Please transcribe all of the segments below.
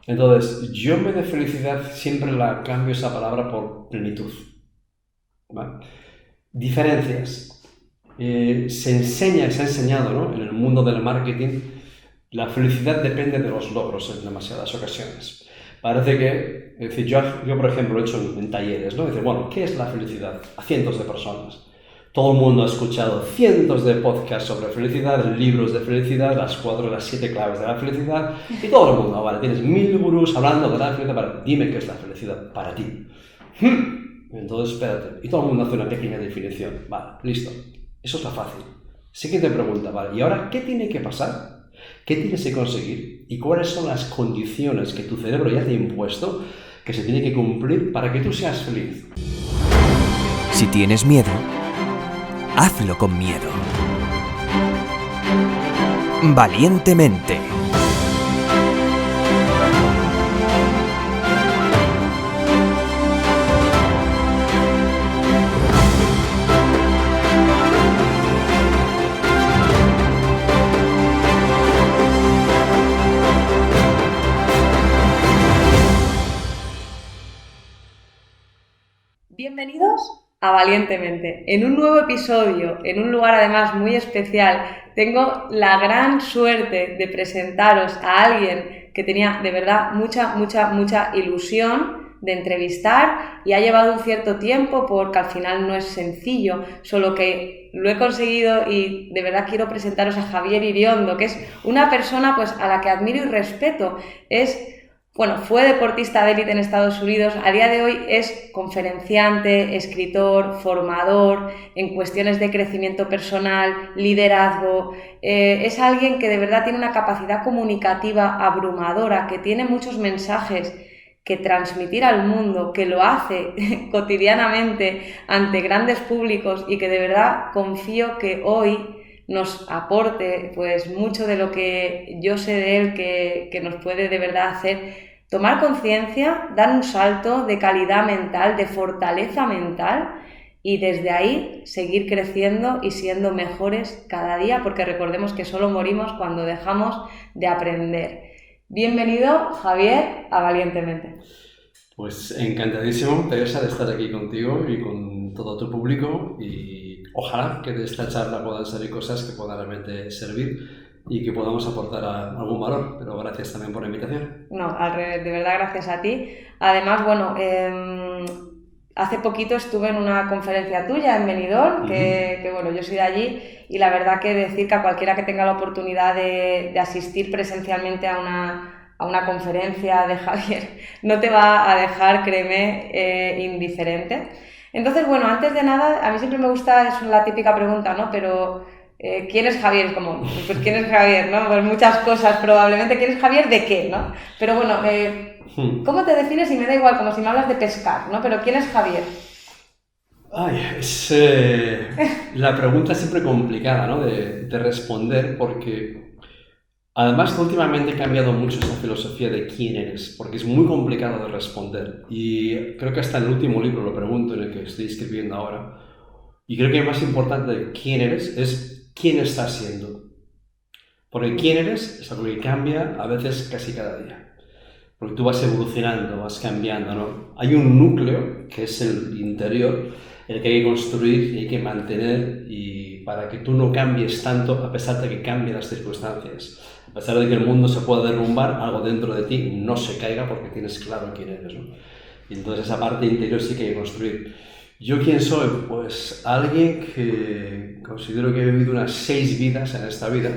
Entonces, yo en vez de felicidad siempre la cambio esa palabra por plenitud. ¿Vale? Diferencias. Se ha enseñado, ¿no? En el mundo del marketing, la felicidad depende de los logros en demasiadas ocasiones. Parece que, es decir, yo por ejemplo, lo he hecho en talleres, ¿no? Dice, bueno, ¿qué es la felicidad? A cientos de personas. Todo el mundo ha escuchado cientos de podcasts sobre felicidad, libros de felicidad, las 4 o las 7 claves de la felicidad, y todo el mundo, vale, tienes 1000 gurús hablando de la felicidad, vale, dime qué es la felicidad para ti. Entonces, espérate, y todo el mundo hace una pequeña definición, vale, listo, eso es la fácil. Siguiente pregunta, vale, ¿y ahora qué tiene que pasar? ¿Qué tienes que conseguir? ¿Y cuáles son las condiciones que tu cerebro ya te ha impuesto que se tiene que cumplir para que tú seas feliz? Si tienes miedo, hazlo con miedo. Valientemente. Bienvenidos a Valientemente. En un nuevo episodio, en un lugar además muy especial, tengo la gran suerte de presentaros a alguien que tenía de verdad mucha ilusión de entrevistar y ha llevado un cierto tiempo porque al final no es sencillo, solo que lo he conseguido y de verdad quiero presentaros a Javier Iriondo, que es una persona pues a la que admiro y respeto. Fue deportista de élite en Estados Unidos, a día de hoy es conferenciante, escritor, formador en cuestiones de crecimiento personal, liderazgo. Es alguien que de verdad tiene una capacidad comunicativa abrumadora, que tiene muchos mensajes que transmitir al mundo, que lo hace cotidianamente ante grandes públicos y que de verdad confío que hoy nos aporte pues mucho de lo que yo sé de él que nos puede de verdad hacer tomar conciencia, dar un salto de calidad mental, de fortaleza mental y desde ahí seguir creciendo y siendo mejores cada día, porque recordemos que solo morimos cuando dejamos de aprender. Bienvenido, Javier, a Valientemente. Pues encantadísimo, Teresa, de estar aquí contigo y con todo tu público y ojalá que de esta charla puedan salir cosas que puedan realmente servir y que podamos aportar algún valor, pero gracias también por la invitación. No, al revés, de verdad gracias a ti. Además, hace poquito estuve en una conferencia tuya en Benidorm, que yo soy de allí y la verdad que decir que a cualquiera que tenga la oportunidad de asistir presencialmente a una conferencia de Javier no te va a dejar, créeme, indiferente. Entonces, antes de nada, a mí siempre me gusta, es la típica pregunta, ¿no? Pero ¿quién es Javier? Pues ¿quién es Javier, no? Pues muchas cosas probablemente. ¿Quién es Javier de qué, no? Pero ¿cómo te defines? Y me da igual, como si me hablas de pescar, ¿no? Pero ¿quién es Javier? Es la pregunta siempre complicada, ¿no? de responder porque además últimamente he cambiado mucho esa filosofía de quién eres, porque es muy complicado de responder y creo que hasta en el último libro lo pregunto en el que estoy escribiendo ahora y creo que lo más importante de quién eres es quién estás siendo, porque quién eres es algo que cambia a veces casi cada día, porque tú vas evolucionando, vas cambiando, ¿no? Hay un núcleo que es el interior, el que hay que construir y hay que mantener y para que tú no cambies tanto a pesar de que cambien las circunstancias. A pesar de que el mundo se pueda derrumbar, algo dentro de ti no se caiga porque tienes claro quién eres, ¿no? Y entonces esa parte interior sí que hay que construir. ¿Yo quién soy? Pues alguien que considero que he vivido unas 6 vidas en esta vida,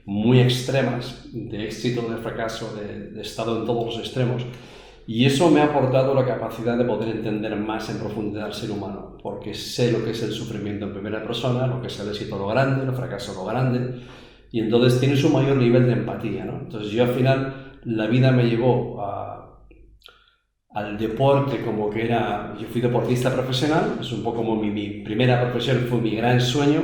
muy extremas, de éxito, de fracaso, de estado en todos los extremos. Y eso me ha aportado la capacidad de poder entender más en profundidad al ser humano, porque sé lo que es el sufrimiento en primera persona, lo que es el éxito lo grande, el fracaso lo grande, y entonces tienes un mayor nivel de empatía, ¿no? Entonces yo al final la vida me llevó al deporte como que era, yo fui deportista profesional, es un poco como mi primera profesión, fue mi gran sueño.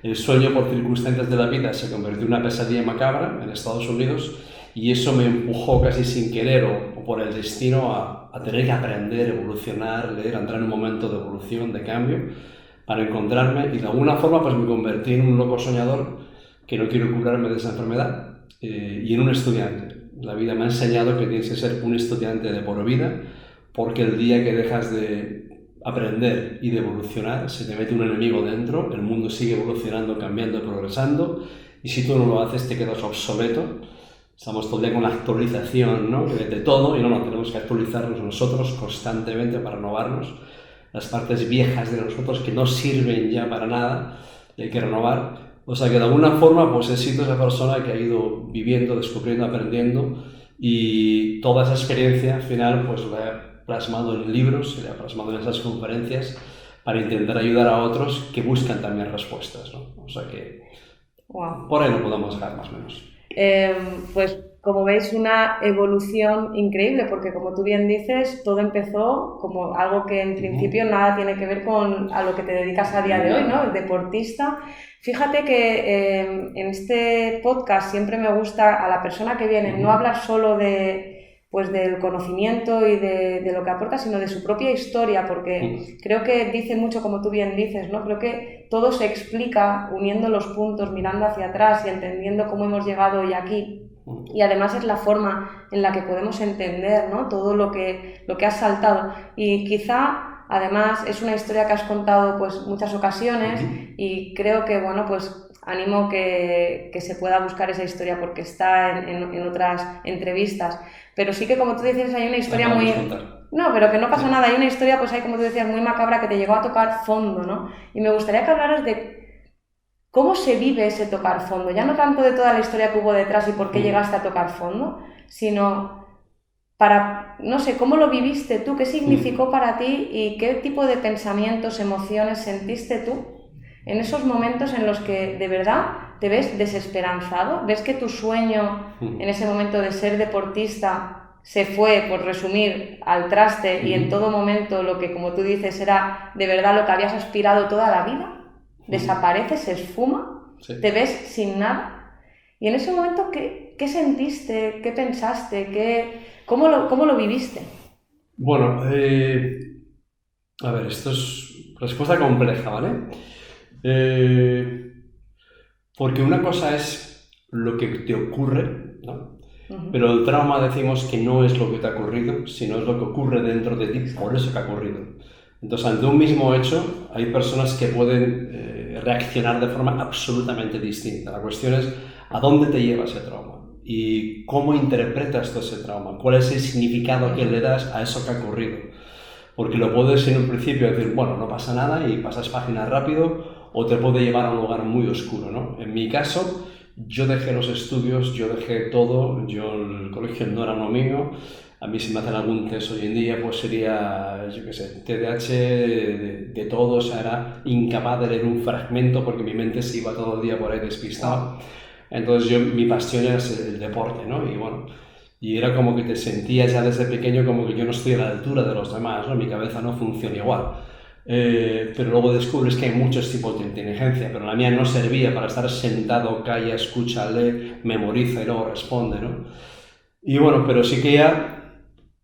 El sueño por circunstancias de la vida se convirtió en una pesadilla macabra en Estados Unidos y eso me empujó casi sin querer o por el destino a tener que aprender, evolucionar, leer, entrar en un momento de evolución, de cambio, para encontrarme y de alguna forma pues me convertí en un loco soñador que no quiero curarme de esa enfermedad y en un estudiante. La vida me ha enseñado que tienes que ser un estudiante de por vida, porque el día que dejas de aprender y de evolucionar, se te mete un enemigo dentro, el mundo sigue evolucionando, cambiando, progresando, y si tú no lo haces te quedas obsoleto. Estamos todo el día con la actualización, ¿no?, de todo, y no, tenemos que actualizarnos nosotros constantemente para renovarnos. Las partes viejas de nosotros que no sirven ya para nada, y hay que renovar. O sea que de alguna forma pues he sido esa persona que ha ido viviendo, descubriendo, aprendiendo, y toda esa experiencia al final pues la he plasmado en libros y la he plasmado en esas conferencias para intentar ayudar a otros que buscan también respuestas, ¿no? O sea que por ahí lo podemos dejar más o menos. Pues como veis, una evolución increíble, porque como tú bien dices, todo empezó como algo que en principio nada tiene que ver con a lo que te dedicas a día de hoy, ¿no? El deportista. Fíjate que en este podcast siempre me gusta a la persona que viene no hablar solo del conocimiento y de lo que aporta, sino de su propia historia, porque creo que dice mucho, como tú bien dices, ¿no? Creo que todo se explica uniendo los puntos, mirando hacia atrás y entendiendo cómo hemos llegado hoy aquí. Y además es la forma en la que podemos entender, ¿no?, todo lo que has saltado. Y quizá, además, es una historia que has contado pues muchas ocasiones y creo que, bueno, pues animo que se pueda buscar esa historia porque está en otras entrevistas. Pero sí que, como tú dices, hay una historia muy... No, pero que no pasa nada. Hay una historia, pues hay, como tú decías, muy macabra que te llegó a tocar fondo, ¿no? Y me gustaría que hablaras de cómo se vive ese tocar fondo. Ya no tanto de toda la historia que hubo detrás y por qué llegaste a tocar fondo, sino para, no sé, cómo lo viviste tú, qué significó para ti y qué tipo de pensamientos, emociones sentiste tú en esos momentos en los que de verdad te ves desesperanzado, ves que tu sueño en ese momento de ser deportista se fue, por resumir, al traste y en todo momento lo que, como tú dices, era de verdad lo que habías aspirado toda la vida, desaparece, se esfuma, te ves sin nada. Y en ese momento, ¿qué sentiste? ¿Qué pensaste? ¿Cómo lo viviste? Bueno, a ver, esto es respuesta compleja, ¿vale? Porque una cosa es lo que te ocurre, ¿no? Pero el trauma decimos que no es lo que te ha ocurrido, sino es lo que ocurre dentro de ti, por eso que ha ocurrido. Entonces, ante un mismo hecho, hay personas que pueden reaccionar de forma absolutamente distinta. La cuestión es a dónde te lleva ese trauma y cómo interpretas tú ese trauma, cuál es el significado que le das a eso que ha ocurrido. Porque lo puedes en un principio decir, bueno, no pasa nada y pasas página rápido, o te puede llevar a un lugar muy oscuro, ¿no? En mi caso, yo dejé los estudios, yo dejé todo, el colegio no era uno mío. A mí si me hacen algún test hoy en día, pues sería, yo qué sé, TDAH de todo, o sea, era incapaz de leer un fragmento porque mi mente se iba todo el día por ahí despistado. Entonces mi pasión era el deporte, ¿no? Y bueno, y era como que te sentías ya desde pequeño como que yo no estoy a la altura de los demás, ¿no? Mi cabeza no funciona igual. Pero luego descubres que hay muchos tipos de inteligencia, pero la mía no servía para estar sentado, calla, escucha, lee, memoriza y luego responde, ¿no? Y bueno, pero sí que ya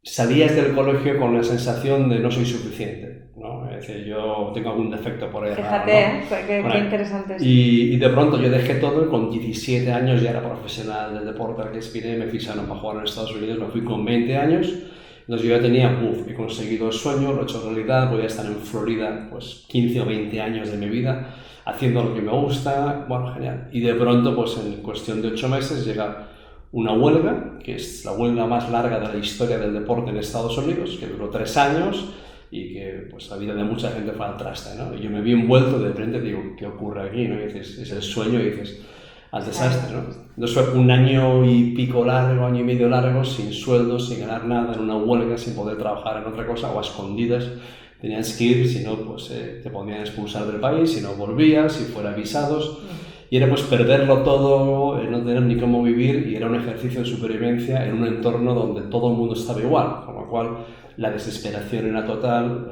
salías del colegio con la sensación de no soy suficiente, ¿no? Es decir, yo tengo algún defecto por ahí. Fíjate, ¿no? Qué interesante es. Y de pronto yo dejé todo y con 17 años ya era profesional del deporte al que aspiré, me fui sano para jugar en Estados Unidos, me fui con 20 años, entonces yo ya tenía, he conseguido el sueño, lo he hecho realidad, voy a estar en Florida pues 15 o 20 años de mi vida haciendo lo que me gusta, bueno, genial. Y de pronto, pues en cuestión de 8 meses llega una huelga, que es la huelga más larga de la historia del deporte en Estados Unidos, que duró 3 años y que pues la vida de mucha gente fue al traste, ¿no? Y yo me vi envuelto de repente, digo, ¿qué ocurre aquí? ¿No? Y dices, es el sueño, y dices, al desastre, ¿no? Entonces fue un año y pico largo, año y medio largo, sin sueldo, sin ganar nada, en una huelga, sin poder trabajar en otra cosa o a escondidas. Tenías que ir, si no, pues te podían expulsar del país, si no volvías, si fuera avisados. Y era pues perderlo todo, no tener ni cómo vivir, y era un ejercicio de supervivencia en un entorno donde todo el mundo estaba igual, con lo cual la desesperación era total,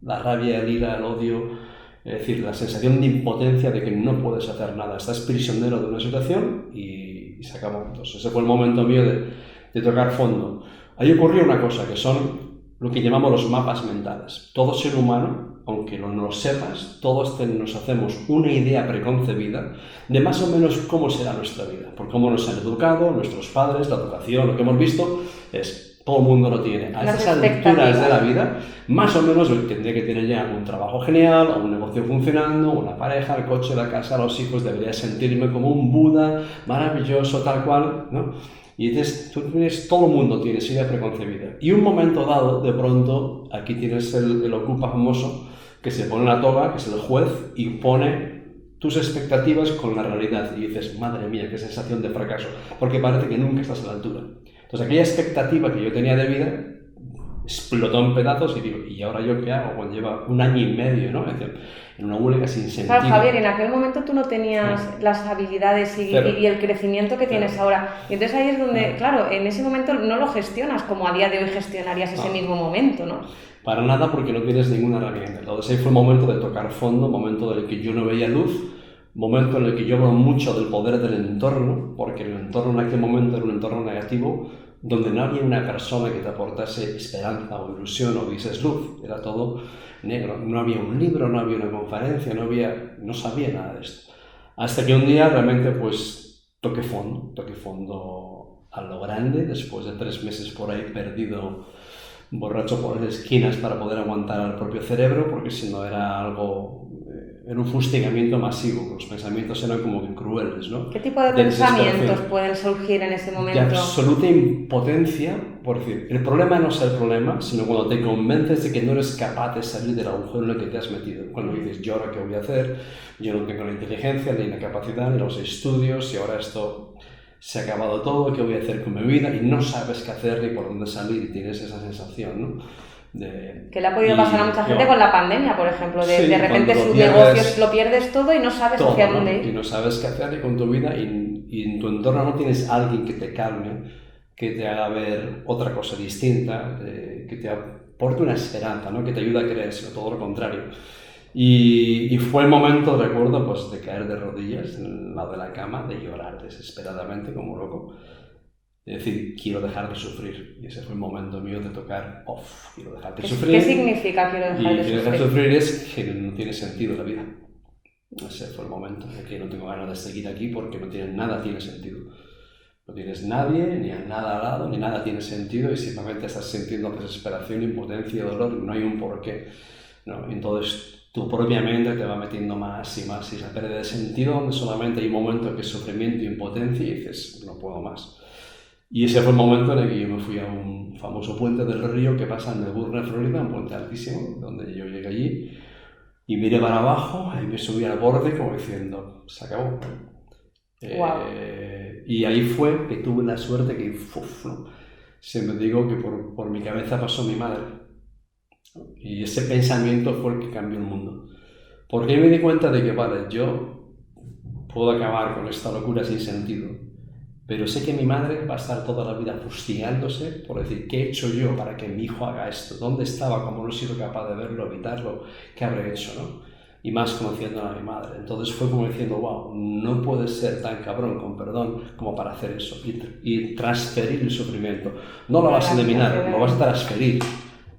la rabia, el ira, el odio, es decir, la sensación de impotencia de que no puedes hacer nada, estás prisionero de una situación y se acabó. Entonces ese fue el momento mío de tocar fondo. Ahí ocurrió una cosa, que son lo que llamamos los mapas mentales. Todo ser humano, aunque no lo sepas, todos nos hacemos una idea preconcebida de más o menos cómo será nuestra vida, por cómo nos han educado, nuestros padres, la educación, lo que hemos visto, todo el mundo lo tiene. A esas alturas de la vida, más o menos tendría que tener ya un trabajo genial, un negocio funcionando, una pareja, el coche, la casa, los hijos, debería sentirme como un Buda, maravilloso, tal cual, ¿no? Y entonces todo el mundo tiene esa idea preconcebida. Y un momento dado, de pronto, aquí tienes el ocupa famoso, que se pone la toga, que es el juez, y pone tus expectativas con la realidad. Y dices, madre mía, qué sensación de fracaso, porque parece que nunca estás a la altura. Entonces aquella expectativa que yo tenía de vida explotó en pedazos y digo, ¿y ahora yo qué hago? Cuando lleva 1 año y medio, ¿no? Es decir, en una huelga sin sentido. Claro, Javier, en aquel momento tú no tenías las habilidades y el crecimiento que tienes ahora. Y entonces ahí es donde, claro, en ese momento no lo gestionas como a día de hoy gestionarías ese mismo momento, ¿no? Para nada, porque no tienes ninguna herramienta. Entonces ahí fue el momento de tocar fondo, momento en el que yo no veía luz, momento en el que yo hablo mucho del poder del entorno, porque el entorno en aquel momento era un entorno negativo, donde no había una persona que te aportase esperanza o ilusión o vieses luz, era todo negro. No había un libro, no había una conferencia, no sabía nada de esto. Hasta que un día realmente pues toqué fondo a lo grande, después de 3 meses por ahí perdido, borracho por las esquinas para poder aguantar al propio cerebro, porque si no era un fustigamiento masivo, los pensamientos eran como que crueles, ¿no? ¿Qué tipo de pensamientos pueden surgir en ese momento? De absoluta impotencia, por decir, el problema no es el problema, sino cuando te convences de que no eres capaz de salir del agujero en el que te has metido. Cuando dices, ¿yo ahora qué voy a hacer? Yo no tengo la inteligencia, ni la capacidad, ni los estudios, y ahora esto se ha acabado todo, ¿qué voy a hacer con mi vida? Y no sabes qué hacer ni por dónde salir, y tienes esa sensación, ¿no? Que le ha podido pasar a mucha gente con la pandemia, por ejemplo, de repente sus negocios lo pierdes todo y no sabes hacia dónde ir. Y no sabes qué hacer con tu vida y en tu entorno no tienes alguien que te calme, que te haga ver otra cosa distinta, que te aporte una esperanza, ¿no? Que te ayude a creer, sino todo lo contrario. Y fue el momento, recuerdo, pues, de caer de rodillas en el lado de la cama, de llorar desesperadamente como loco. Es decir, quiero dejar de sufrir. Y ese fue el momento mío de tocar off. Quiero dejar de sufrir. ¿Qué significa quiero dejar de sufrir? Quiero dejar de sufrir es que no tiene sentido la vida. Ese fue el momento de que no tengo ganas de seguir aquí porque nada tiene sentido. No tienes nadie, ni a nada al lado, ni nada tiene sentido y simplemente estás sintiendo desesperación, impotencia y dolor y no hay un porqué, ¿no? Entonces tu propia mente te va metiendo más y más y se pierde de sentido donde solamente hay un momento que es sufrimiento e impotencia y dices, no puedo más. Y ese fue el momento en el que yo me fui a un famoso puente del río que pasa en Melbourne, Florida, un puente altísimo, donde yo llegué allí y miré para abajo y me subí al borde como diciendo, se acabó. Wow. Y ahí fue que tuve la suerte que, ¿no? Siempre digo que por mi cabeza pasó mi madre. Y ese pensamiento fue el que cambió el mundo. Porque me di cuenta de que, vale, yo puedo acabar con esta locura sin sentido, pero sé que mi madre va a estar toda la vida fustigándose por decir, ¿qué he hecho yo para que mi hijo haga esto? ¿Dónde estaba? ¿Cómo no he sido capaz de verlo, evitarlo? ¿Qué habré hecho, no? Y más conociendo a mi madre. Entonces fue como diciendo, wow, no puedes ser tan cabrón, con perdón, como para hacer eso y transferir el sufrimiento. No lo vas a eliminar, lo vas a transferir,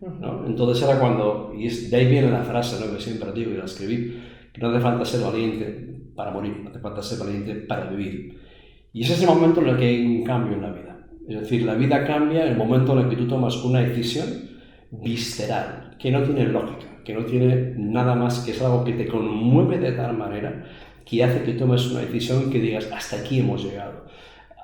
¿no? Entonces era cuando, y de ahí viene la frase, ¿no? Que siempre digo y la escribí, que no hace falta ser valiente para morir, no hace falta ser valiente para vivir. Y ese es el momento en el que hay un cambio en la vida. Es decir, la vida cambia en el momento en el que tú tomas una decisión visceral, que no tiene lógica, que no tiene nada más que es algo que te conmueve de tal manera que hace que tomes una decisión que digas, hasta aquí hemos llegado.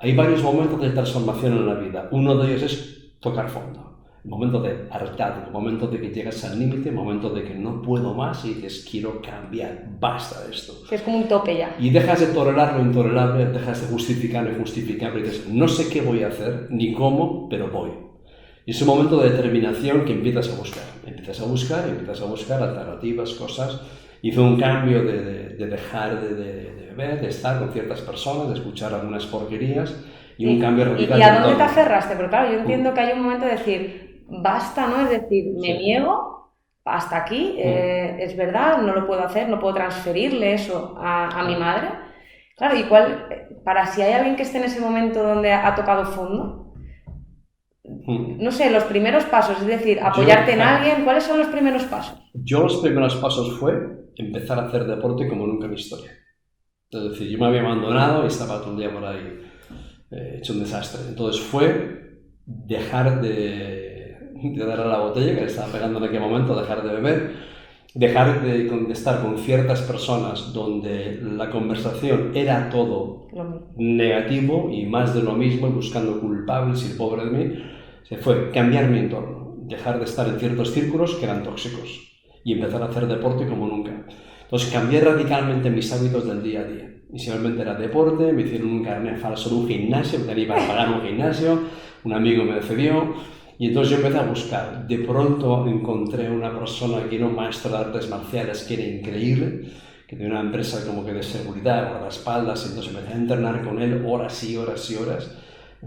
Hay varios momentos de transformación en la vida. Uno de ellos es tocar fondo. El momento de hartazgo, el momento de que llegas al límite, el momento de que no puedo más y dices, quiero cambiar, basta de esto. Que es como un tope ya. Y dejas de tolerar lo intolerable, dejas de justificar lo injustificable y dices, no sé qué voy a hacer, ni cómo, pero voy. Y es un momento de determinación que empiezas a buscar alternativas, cosas. Hice un cambio de dejar de beber, de estar con ciertas personas, de escuchar algunas porquerías y un cambio radical. ¿Y a dónde te aferraste? Porque claro, yo entiendo que hay un momento de decir, basta, ¿no? Es decir, me niego, hasta aquí, es verdad, no lo puedo hacer, no puedo transferirle eso a mi madre. Claro, y para si hay alguien que esté en ese momento donde ha tocado fondo, no sé, los primeros pasos, es decir, apoyarte en alguien, ¿cuáles son los primeros pasos? Yo los primeros pasos fue empezar a hacer deporte como nunca en mi historia. Es decir, yo me había abandonado y estaba todo el día por ahí hecho un desastre. Entonces fue dejar de dar a la botella, que le estaba pegando en aquel momento, dejar de beber, dejar de estar con ciertas personas donde la conversación era todo negativo y más de lo mismo, y buscando culpables y pobre de mí. Se fue cambiar mi entorno, dejar de estar en ciertos círculos que eran tóxicos y empezar a hacer deporte como nunca. Entonces cambié radicalmente mis hábitos del día a día. Inicialmente era deporte, me hicieron un carnet falso de un gimnasio, que tenía para pagar un gimnasio, un amigo me cedió, y entonces yo empecé a buscar. De pronto encontré una persona que era un maestro de artes marciales que era increíble, que tenía una empresa como que de seguridad, guardaespaldas, y entonces empecé a entrenar con él horas y horas y horas,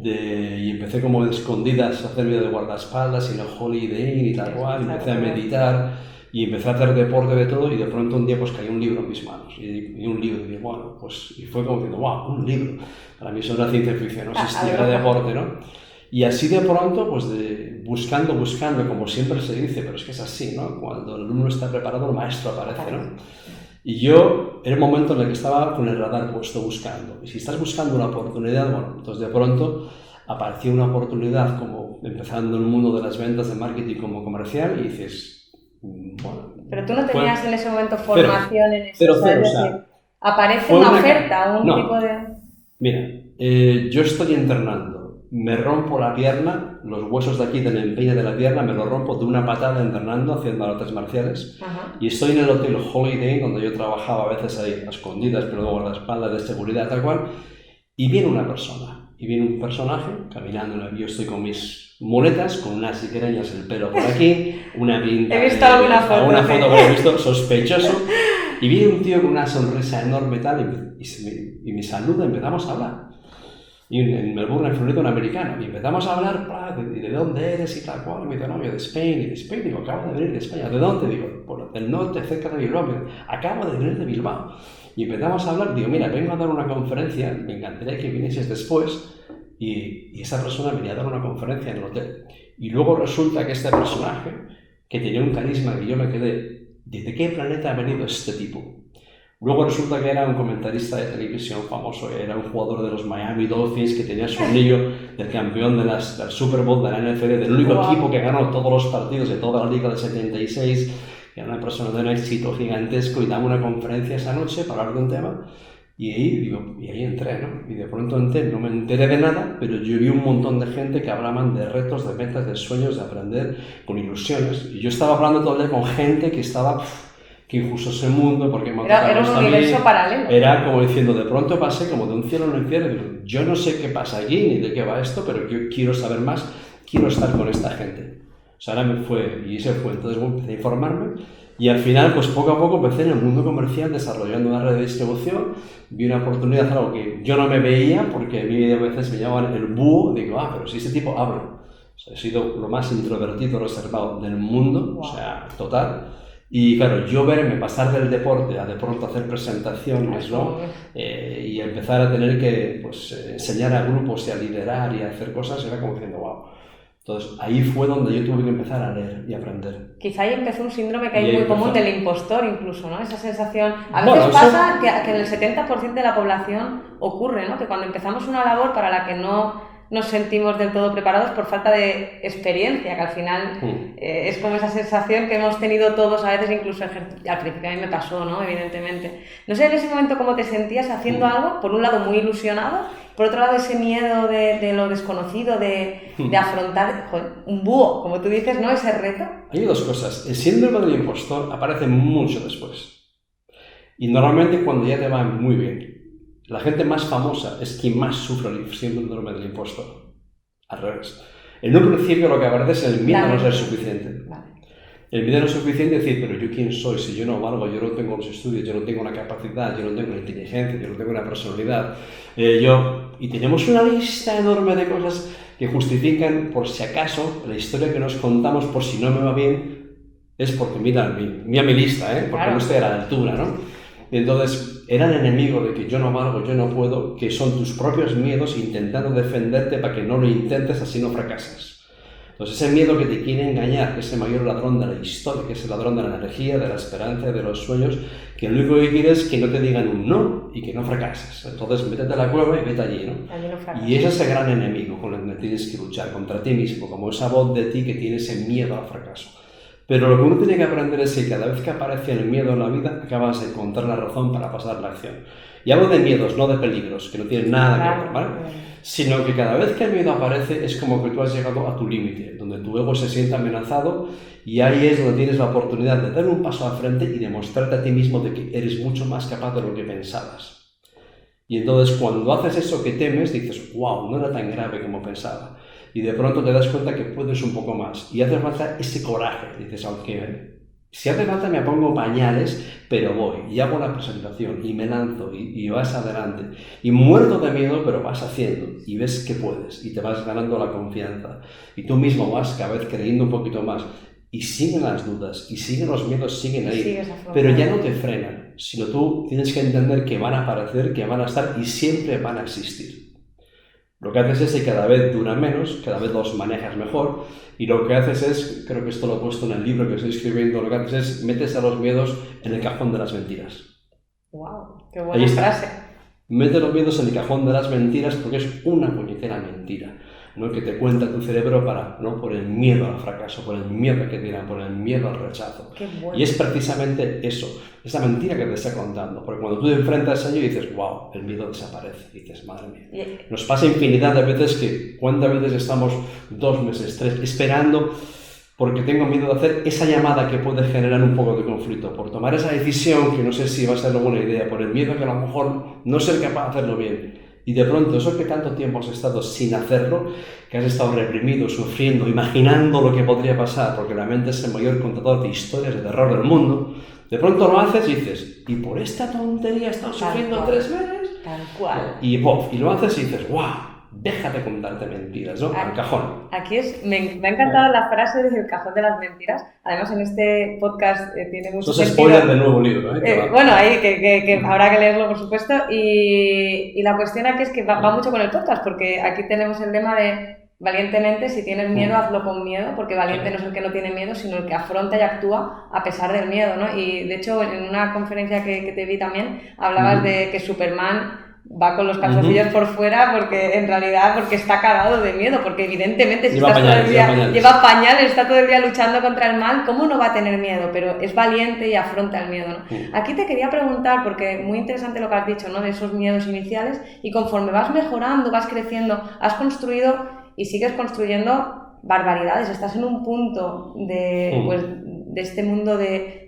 y empecé como de escondidas a hacer vida de guardaespaldas y en el Holiday Inn y tal cual, y empecé a meditar. Y empecé a hacer deporte de todo y de pronto un día pues cayó un libro en mis manos. Y un libro, y dije, bueno, pues y fue como diciendo, wow, un libro. Para mí eso era ciencia ficción, no existía, era deporte, ¿no? Y así de pronto, pues buscando, como siempre se dice, pero es que es así, ¿no? Cuando el alumno está preparado, el maestro aparece, ¿no? Y yo, era el momento en el que estaba con el radar puesto buscando. Y si estás buscando una oportunidad, bueno, entonces de pronto apareció una oportunidad como empezando en el mundo de las ventas de marketing como comercial y dices, bueno, pero tú no tenías en ese momento formación en eso. Cero, o sea, aparece una oferta, un tipo de... Mira, yo estoy entrenando, me rompo la pierna, los huesos de aquí del empeine de la pierna me lo rompo de una patada entrenando, haciendo artes marciales. Ajá. Y estoy en el hotel Holiday Inn, donde yo trabajaba a veces ahí a escondidas, pero luego a la espalda de seguridad tal cual, y viene una persona. Y viene un personaje caminando, yo estoy con mis muletas, con unas siquereñas, el pelo por aquí, una pinta... He visto alguna foto. Una foto que he visto, sospechoso. Y viene un tío con una sonrisa enorme tal, y me saluda, empezamos a hablar. Y en Melbourne, en Florida, un americano. Y empezamos a hablar, ¿de dónde eres? Y tal cual. Y me dice, no, yo de Spain. Y de Spain, digo, acabo de venir de España. ¿De dónde? Digo, por del norte, cerca de Bilbao. Digo, acabo de venir de Bilbao. Y empezamos a hablar, digo, mira, vengo a dar una conferencia, me encantaría que vinieses después. Y esa persona venía a dar una conferencia en el hotel. Y luego resulta que este personaje, que tenía un carisma que yo me quedé, ¿de qué planeta ha venido este tipo? Luego resulta que era un comentarista de televisión famoso, era un jugador de los Miami Dolphins que tenía su anillo del campeón del Super Bowl de la NFL, del único equipo que ganó todos los partidos de toda la liga del 76, que era una persona de un éxito gigantesco y daba una conferencia esa noche para hablar de un tema. Y ahí entré, ¿no? Y de pronto no me enteré de nada, pero yo vi un montón de gente que hablaban de retos, de metas, de sueños, de aprender, con ilusiones. Y yo estaba hablando todo el día con gente que estaba... que injusto ese mundo, porque me era un universo paralelo. Era como diciendo, de pronto pasé como de un cielo a un infierno, digo, yo no sé qué pasa allí ni de qué va esto, pero yo quiero saber más, quiero estar con esta gente. O sea, ahora entonces empecé a informarme y al final, pues poco a poco empecé en el mundo comercial desarrollando una red de distribución, vi una oportunidad, algo que yo no me veía, porque a mí a veces me llamaban el búho, digo, pero si ese tipo habla. O sea, he sido lo más introvertido, reservado del mundo, o sea, total. Y claro, yo verme pasar del deporte a de pronto hacer presentaciones, ¿no? Y empezar a tener que enseñar a grupos y a liderar y a hacer cosas, era como diciendo, wow. Entonces ahí fue donde yo tuve que empezar a leer y aprender. Quizá ahí empezó un síndrome que hay muy común del impostor incluso, ¿no? Esa sensación... A veces pasa que en el 70% de la población ocurre, ¿no? Que cuando empezamos una labor para la que no nos sentimos del todo preparados por falta de experiencia, que al final es como esa sensación que hemos tenido todos a veces, incluso al principio a mí me pasó, ¿no? Evidentemente. No sé en ese momento cómo te sentías haciendo algo, por un lado muy ilusionado, por otro lado ese miedo de lo desconocido, de afrontar un búho, como tú dices, ¿no? Ese reto. Hay dos cosas. El síndrome del impostor aparece mucho después. Y normalmente cuando ya te va muy bien. La gente más famosa es quien más sufre el síndrome del impostor. Al revés. En un principio lo que aparece es el miedo a no ser suficiente. El miedo a no ser suficiente es decir, pero yo quién soy, si yo no valgo, yo no tengo los estudios, yo no tengo la capacidad, yo no tengo la inteligencia, yo no tengo la personalidad. Y tenemos una lista enorme de cosas que justifican, por si acaso, la historia que nos contamos, por si no me va bien, es porque mira mi lista, porque no estoy a la altura, ¿no? Entonces, era el enemigo de que yo no valgo, yo no puedo, que son tus propios miedos intentando defenderte para que no lo intentes, así no fracasas. Entonces ese miedo que te quiere engañar, que es el mayor ladrón de la historia, que es el ladrón de la energía, de la esperanza, de los sueños, que lo único que quiere es que no te digan un no y que no fracases. Entonces métete a la cueva y vete allí, ¿no? Allí no fracasas. Y ese es el gran enemigo con el que tienes que luchar, contra ti mismo, como esa voz de ti que tiene ese miedo al fracaso. Pero lo que uno tiene que aprender es que cada vez que aparece el miedo en la vida, acabas de encontrar la razón para pasar la acción. Y hablo de miedos, no de peligros, que no tienen nada que ver, ¿vale? Sino que cada vez que el miedo aparece es como que tú has llegado a tu límite, donde tu ego se siente amenazado y ahí es donde tienes la oportunidad de dar un paso al frente y demostrarte a ti mismo de que eres mucho más capaz de lo que pensabas. Y entonces cuando haces eso que temes, dices, wow, no era tan grave como pensaba. Y de pronto te das cuenta que puedes un poco más. Y hace falta ese coraje. Dices, aunque si hace falta me pongo pañales, pero voy y hago la presentación y me lanzo y vas adelante. Y muerto de miedo, pero vas haciendo y ves que puedes y te vas ganando la confianza. Y tú mismo vas cada vez creyendo un poquito más. Y siguen las dudas, y siguen los miedos, siguen ahí. Pero ya no te frenan, sino tú tienes que entender que van a aparecer, que van a estar y siempre van a existir. Lo que haces es que cada vez duran menos, cada vez los manejas mejor, y lo que haces es, creo que esto lo he puesto en el libro que estoy escribiendo, lo que haces es metes a los miedos en el cajón de las mentiras. ¡Wow! ¡Qué buena frase! Mete los miedos en el cajón de las mentiras porque es una puñetera mentira, ¿no? Que te cuenta tu cerebro ¿no? Por el miedo al fracaso, por el miedo que tiran, por el miedo al rechazo. Qué bueno. Y es precisamente eso, esa mentira que te está contando. Porque cuando tú te enfrentas a ello y dices, wow, el miedo desaparece. Y dices, madre mía. Nos pasa infinidad de veces que, ¿cuántas veces estamos 2 meses, 3, esperando porque tengo miedo de hacer esa llamada que puede generar un poco de conflicto, por tomar esa decisión que no sé si va a ser una buena idea, por el miedo a que a lo mejor no ser capaz de hacerlo bien? Y de pronto, eso que tanto tiempo has estado sin hacerlo, que has estado reprimido, sufriendo, imaginando lo que podría pasar, porque la mente es el mayor contador de historias de terror del mundo, de pronto lo haces y dices, ¿y por esta tontería he estado sufriendo 3 meses? Tal cual. Y lo haces y dices, ¡wow! Déjate contarte mentiras, ¿no? Al cajón. Aquí me ha encantado la frase del cajón de las mentiras. Además, en este podcast tiene mucho sentido. Eso es spoiler del nuevo libro, ¿eh? Bueno, ahí que habrá que leerlo, por supuesto. Y la cuestión aquí es que va mucho con el podcast, porque aquí tenemos el lema de valientemente, si tienes miedo, hazlo con miedo, porque valiente no es el que no tiene miedo, sino el que afronta y actúa a pesar del miedo, ¿no? Y de hecho, en una conferencia que te vi también, hablabas de que Superman va con los calzoncillos por fuera porque está cagado de miedo, porque evidentemente si estás todo el día, lleva pañales, está todo el día luchando contra el mal, ¿cómo no va a tener miedo? Pero es valiente y afronta el miedo, ¿no? Aquí te quería preguntar, porque muy interesante lo que has dicho, ¿no? De esos miedos iniciales, y conforme vas mejorando, vas creciendo, has construido y sigues construyendo barbaridades, estás en un punto de este mundo de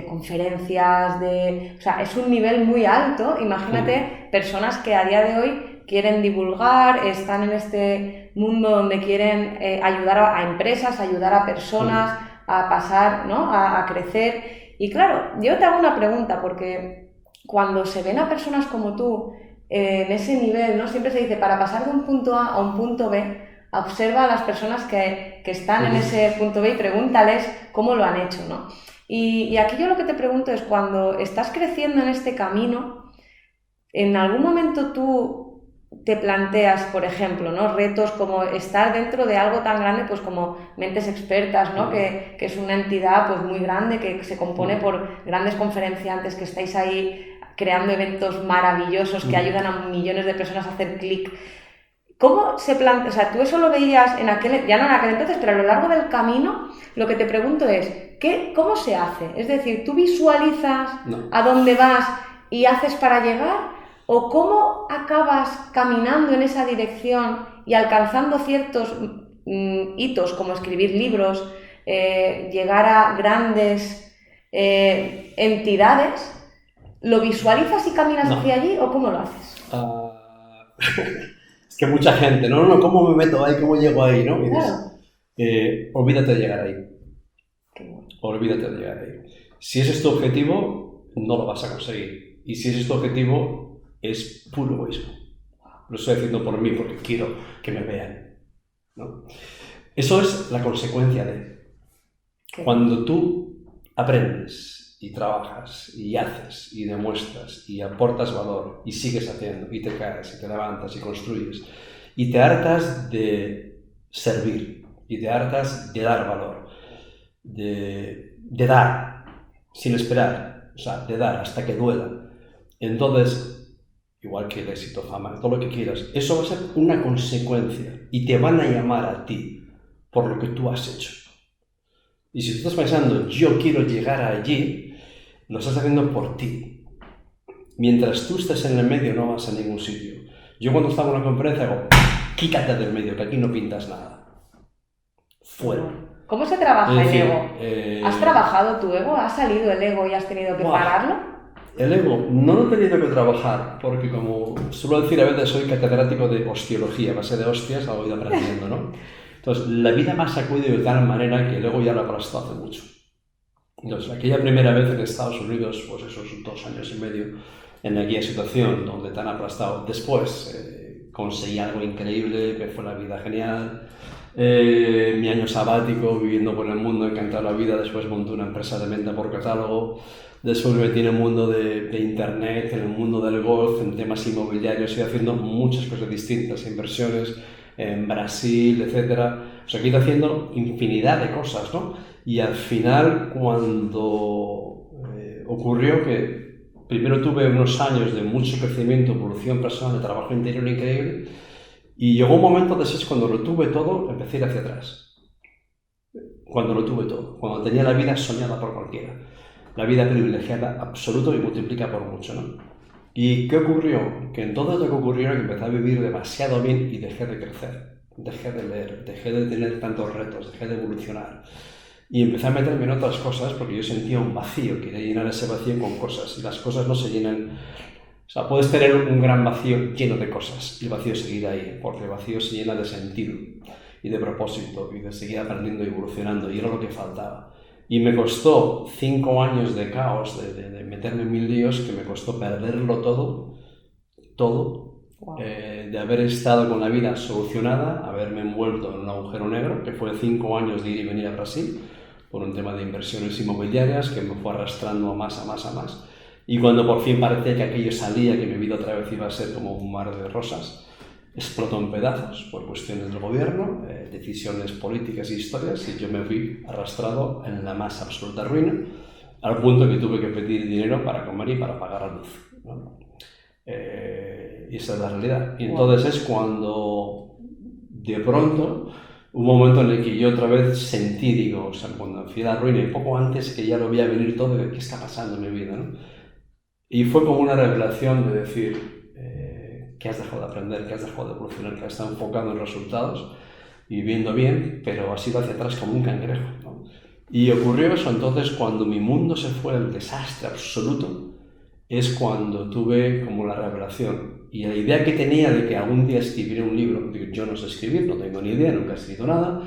conferencias, o sea, es un nivel muy alto. Imagínate personas que a día de hoy quieren divulgar, están en este mundo donde quieren ayudar a empresas, ayudar a personas a pasar, ¿no? a crecer. Y claro, yo te hago una pregunta, porque cuando se ven a personas como tú en ese nivel, ¿no? Siempre se dice, para pasar de un punto A a un punto B, observa a las personas que están en ese punto B y pregúntales cómo lo han hecho, ¿no? Y aquí yo lo que te pregunto es, cuando estás creciendo en este camino, ¿en algún momento tú te planteas, por ejemplo, ¿no? retos como estar dentro de algo tan grande pues como Mentes Expertas, ¿no? que es una entidad pues muy grande, que se compone por grandes conferenciantes que estáis ahí creando eventos maravillosos que ayudan a millones de personas a hacer clic? ¿Cómo se plantea? O sea, tú eso lo veías ya no en aquel entonces, pero a lo largo del camino, lo que te pregunto es, ¿cómo se hace? Es decir, ¿tú visualizas a dónde vas y haces para llegar? ¿O cómo acabas caminando en esa dirección y alcanzando ciertos hitos, como escribir libros, llegar a grandes entidades? ¿Lo visualizas y caminas hacia allí o cómo lo haces? Es que mucha gente, no, ¿cómo me meto ahí? ¿Cómo llego ahí? ¿No? Y dices, olvídate de llegar ahí. Olvídate de llegar ahí. Si ese es tu objetivo, no lo vas a conseguir. Y si ese es tu objetivo, es puro egoísmo. Lo estoy haciendo por mí, porque quiero que me vean, ¿no? Eso es la consecuencia de... Cuando tú aprendes y trabajas y haces y demuestras y aportas valor y sigues haciendo y te caes y te levantas y construyes y te hartas de servir y te hartas de dar valor, de dar sin esperar, o sea, de dar hasta que duela. Entonces, igual que el éxito, fama, todo lo que quieras, eso va a ser una consecuencia y te van a llamar a ti por lo que tú has hecho. Y si tú estás pensando, yo quiero llegar allí, lo estás haciendo por ti. Mientras tú estés en el medio no vas a ningún sitio. Yo cuando estaba en una conferencia hago, quítate del medio, que aquí no pintas nada. Fuera. ¿Cómo se trabaja Es decir, el ego? ¿Has trabajado tu ego? ¿Ha salido el ego y has tenido que pararlo? El ego no lo he tenido que trabajar, porque como suelo decir a veces soy catedrático de ostiología, base de hostias, lo he ido aprendiendo, ¿no? Entonces, la vida me ha sacudido de tal manera que el ego ya lo ha aplastado hace mucho. Entonces, aquella primera vez en Estados Unidos, pues esos 2 años y medio, en aquella situación donde te han aplastado, después conseguí algo increíble, me fue la vida genial, mi año sabático, viviendo por el mundo, encantado la vida, después monté una empresa de venta por catálogo, después me metí en el mundo de internet, en el mundo del golf, en temas inmobiliarios, estoy haciendo muchas cosas distintas, inversiones, en Brasil, etcétera. O sea, que he ido haciendo infinidad de cosas, ¿no? Y al final, cuando ocurrió que primero tuve unos años de mucho crecimiento, evolución personal, de trabajo interior increíble, y llegó un momento de eso, cuando lo tuve todo, empecé a ir hacia atrás. Cuando lo tuve todo, cuando tenía la vida soñada por cualquiera, la vida privilegiada absoluto y multiplica por mucho, ¿no? ¿Y qué ocurrió? Que en todo lo que ocurrió que empecé a vivir demasiado bien y dejé de crecer, dejé de leer, dejé de tener tantos retos, dejé de evolucionar. Y empecé a meterme en otras cosas porque yo sentía un vacío, quería llenar ese vacío con cosas y las cosas no se llenan. O sea, puedes tener un gran vacío lleno de cosas y el vacío seguir ahí, porque el vacío se llena de sentido y de propósito y de seguir aprendiendo y evolucionando, y era lo que faltaba. Y me costó 5 años de caos, de meterme en 1000 líos, que me costó perderlo todo, wow. De haber estado con la vida solucionada, haberme envuelto en un agujero negro, que fue 5 años de ir y venir a Brasil, por un tema de inversiones inmobiliarias, que me fue arrastrando a más. Y cuando por fin parecía que aquello salía, que mi vida otra vez iba a ser como un mar de rosas, explotó en pedazos por cuestiones del gobierno, decisiones políticas y historias, y yo me fui arrastrado en la más absoluta ruina, al punto que tuve que pedir dinero para comer y para pagar la luz, ¿no? Y esa es la realidad. Y entonces es cuando de pronto un momento en el que yo otra vez sentí, digo, o sea, cuando fui a la ruina y poco antes que ya lo veía venir todo, de qué está pasando en mi vida, ¿no? Y fue como una revelación de decir, que has dejado de aprender, que has dejado de evolucionar, que has estado enfocado en resultados y viviendo bien, pero has ido hacia atrás como un cangrejo, ¿no? Y ocurrió eso entonces cuando mi mundo se fue al desastre absoluto, es cuando tuve como la revelación. Y la idea que tenía de que algún día escribiré un libro, digo, yo no sé escribir, no tengo ni idea, nunca he escrito nada,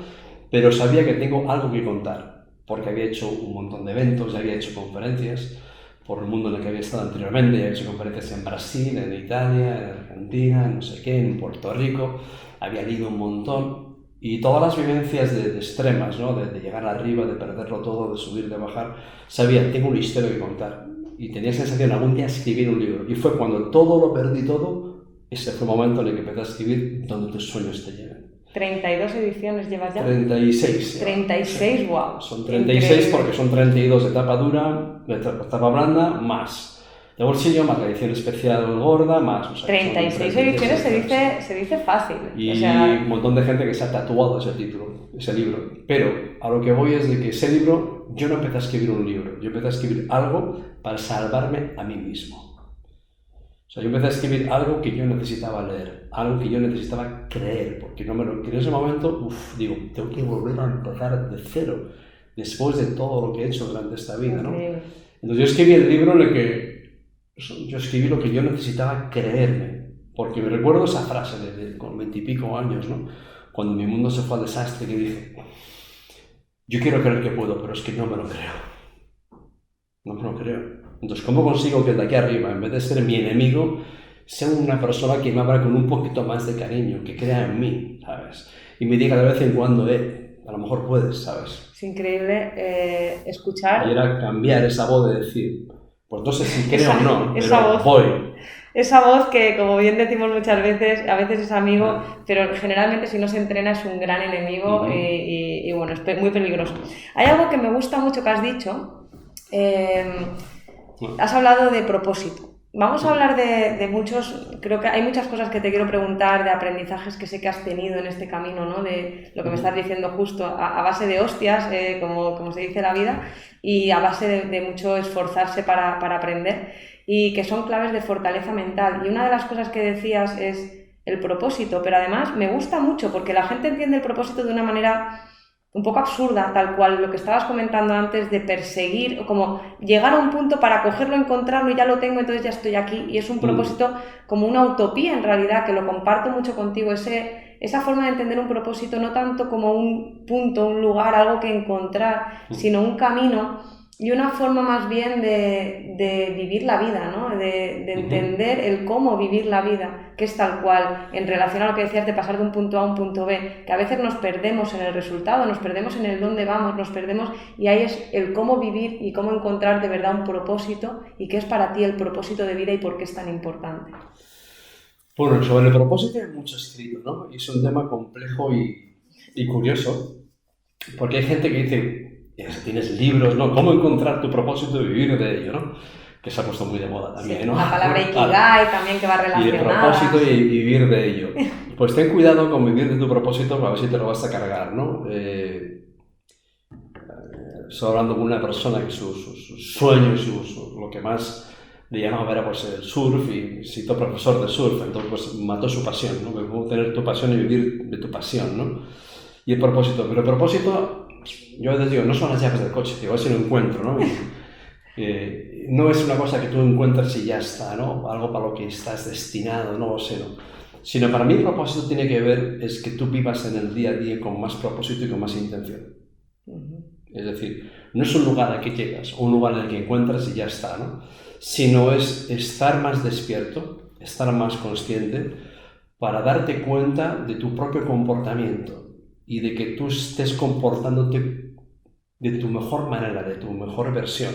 pero sabía que tengo algo que contar, porque había hecho un montón de eventos, ya había hecho conferencias por el mundo en el que había estado anteriormente, ya he hecho conferencias en Brasil, en Italia, en Argentina, en no sé qué, en Puerto Rico, había leído un montón, y todas las vivencias de extremas, ¿no? De llegar arriba, de perderlo todo, de subir, de bajar, sabía, tengo una historia que contar, y tenía sensación algún día escribir un libro, y fue cuando todo lo perdí todo, ese fue el momento en el que empecé a escribir donde tus sueños te lleven. 32 ediciones llevas ya. 36. 36, wow. Son 36 increíble. Porque son 32 de tapa dura, de tapa blanda, más de bolsillo, más la edición especial gorda, más... O sea, 36 ediciones se dice fácil. Y o sea, un montón de gente que se ha tatuado ese título, ese libro. Pero a lo que voy es de que ese libro, yo no empecé a escribir un libro, yo empecé a escribir algo para salvarme a mí mismo. O sea, yo empecé a escribir algo que yo necesitaba leer, algo que yo necesitaba creer, porque no me lo... Que en ese momento, digo, tengo que volver a empezar de cero, después de todo lo que he hecho durante esta vida, ¿no? Entonces yo escribí el libro en el que yo escribí lo que yo necesitaba creerme, porque me recuerdo esa frase con 20 y pico años, ¿no? Cuando mi mundo se fue al desastre, que dije, yo quiero creer que puedo, pero es que no me lo creo. No me lo creo. Entonces, ¿cómo consigo que de aquí arriba, en vez de ser mi enemigo, sea una persona que me abra con un poquito más de cariño, que crea en mí, ¿sabes? Y me diga de vez en cuando, a lo mejor puedes, ¿sabes? Es increíble escuchar... Y era cambiar esa voz de decir, pues no sé si creo o no, esa pero voz, voy. esa voz que, como bien decimos muchas veces, a veces es amigo, pero generalmente si no se entrena es un gran enemigo y bueno, es muy peligroso. Hay algo que me gusta mucho que has dicho. Has hablado de propósito. Vamos a hablar de muchos, creo que hay muchas cosas que te quiero preguntar, de aprendizajes que sé que has tenido en este camino, ¿no? De lo que me estás diciendo justo, a base de hostias, como se dice la vida, y a base de mucho esforzarse para aprender, y que son claves de fortaleza mental. Y una de las cosas que decías es el propósito, pero además me gusta mucho porque la gente entiende el propósito de una manera un poco absurda, tal cual lo que estabas comentando antes de perseguir, como llegar a un punto para cogerlo, encontrarlo y ya lo tengo, entonces ya estoy aquí, y es un propósito como una utopía en realidad, que lo comparto mucho contigo, esa forma de entender un propósito no tanto como un punto, un lugar, algo que encontrar, sino un camino y una forma más bien de vivir la vida, ¿no? De entender el cómo vivir la vida, que es tal cual, en relación a lo que decías de pasar de un punto A a un punto B, que a veces nos perdemos en el resultado, nos perdemos en el dónde vamos, nos perdemos, y ahí es el cómo vivir y cómo encontrar de verdad un propósito, y qué es para ti el propósito de vida y por qué es tan importante. Bueno, sobre el propósito hay mucho escrito, ¿no? Y es un tema complejo y curioso, porque hay gente que dice, tienes libros, ¿no? ¿Cómo encontrar tu propósito y vivir de ello, ¿no? Que se ha puesto muy de moda también, sí, ¿no? La palabra Ikigai también que va relacionada. Y el propósito y vivir de ello. Pues ten cuidado con vivir de tu propósito, a ver si te lo vas a cargar, ¿no? Estoy hablando con una persona que sus sueños y lo que más le llamaba era pues el surf, y si tú profesor de surf, entonces pues mató su pasión, ¿no? Cómo tener tu pasión y vivir de tu pasión, ¿no? Y el propósito, pero el propósito, yo les digo, no son las llaves del coche, digo, a ver si lo encuentro, ¿no? No es una cosa que tú encuentras y ya está, ¿no? Algo para lo que estás destinado, no lo sé, ¿no? Sino para mí el propósito tiene que ver es que tú vivas en el día a día con más propósito y con más intención. Es decir, no es un lugar al que llegas, o un lugar en el que encuentras y ya está, ¿no? Sino es estar más despierto, estar más consciente para darte cuenta de tu propio comportamiento y de que tú estés comportándote de tu mejor manera, de tu mejor versión.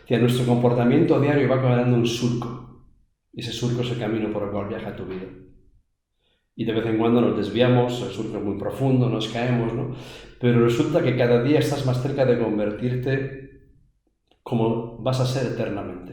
Que nuestro comportamiento diario va creando un surco. Y ese surco es el camino por el cual viaja tu vida. Y de vez en cuando nos desviamos, el surco es muy profundo, nos caemos, ¿no? Pero resulta que cada día estás más cerca de convertirte como vas a ser eternamente.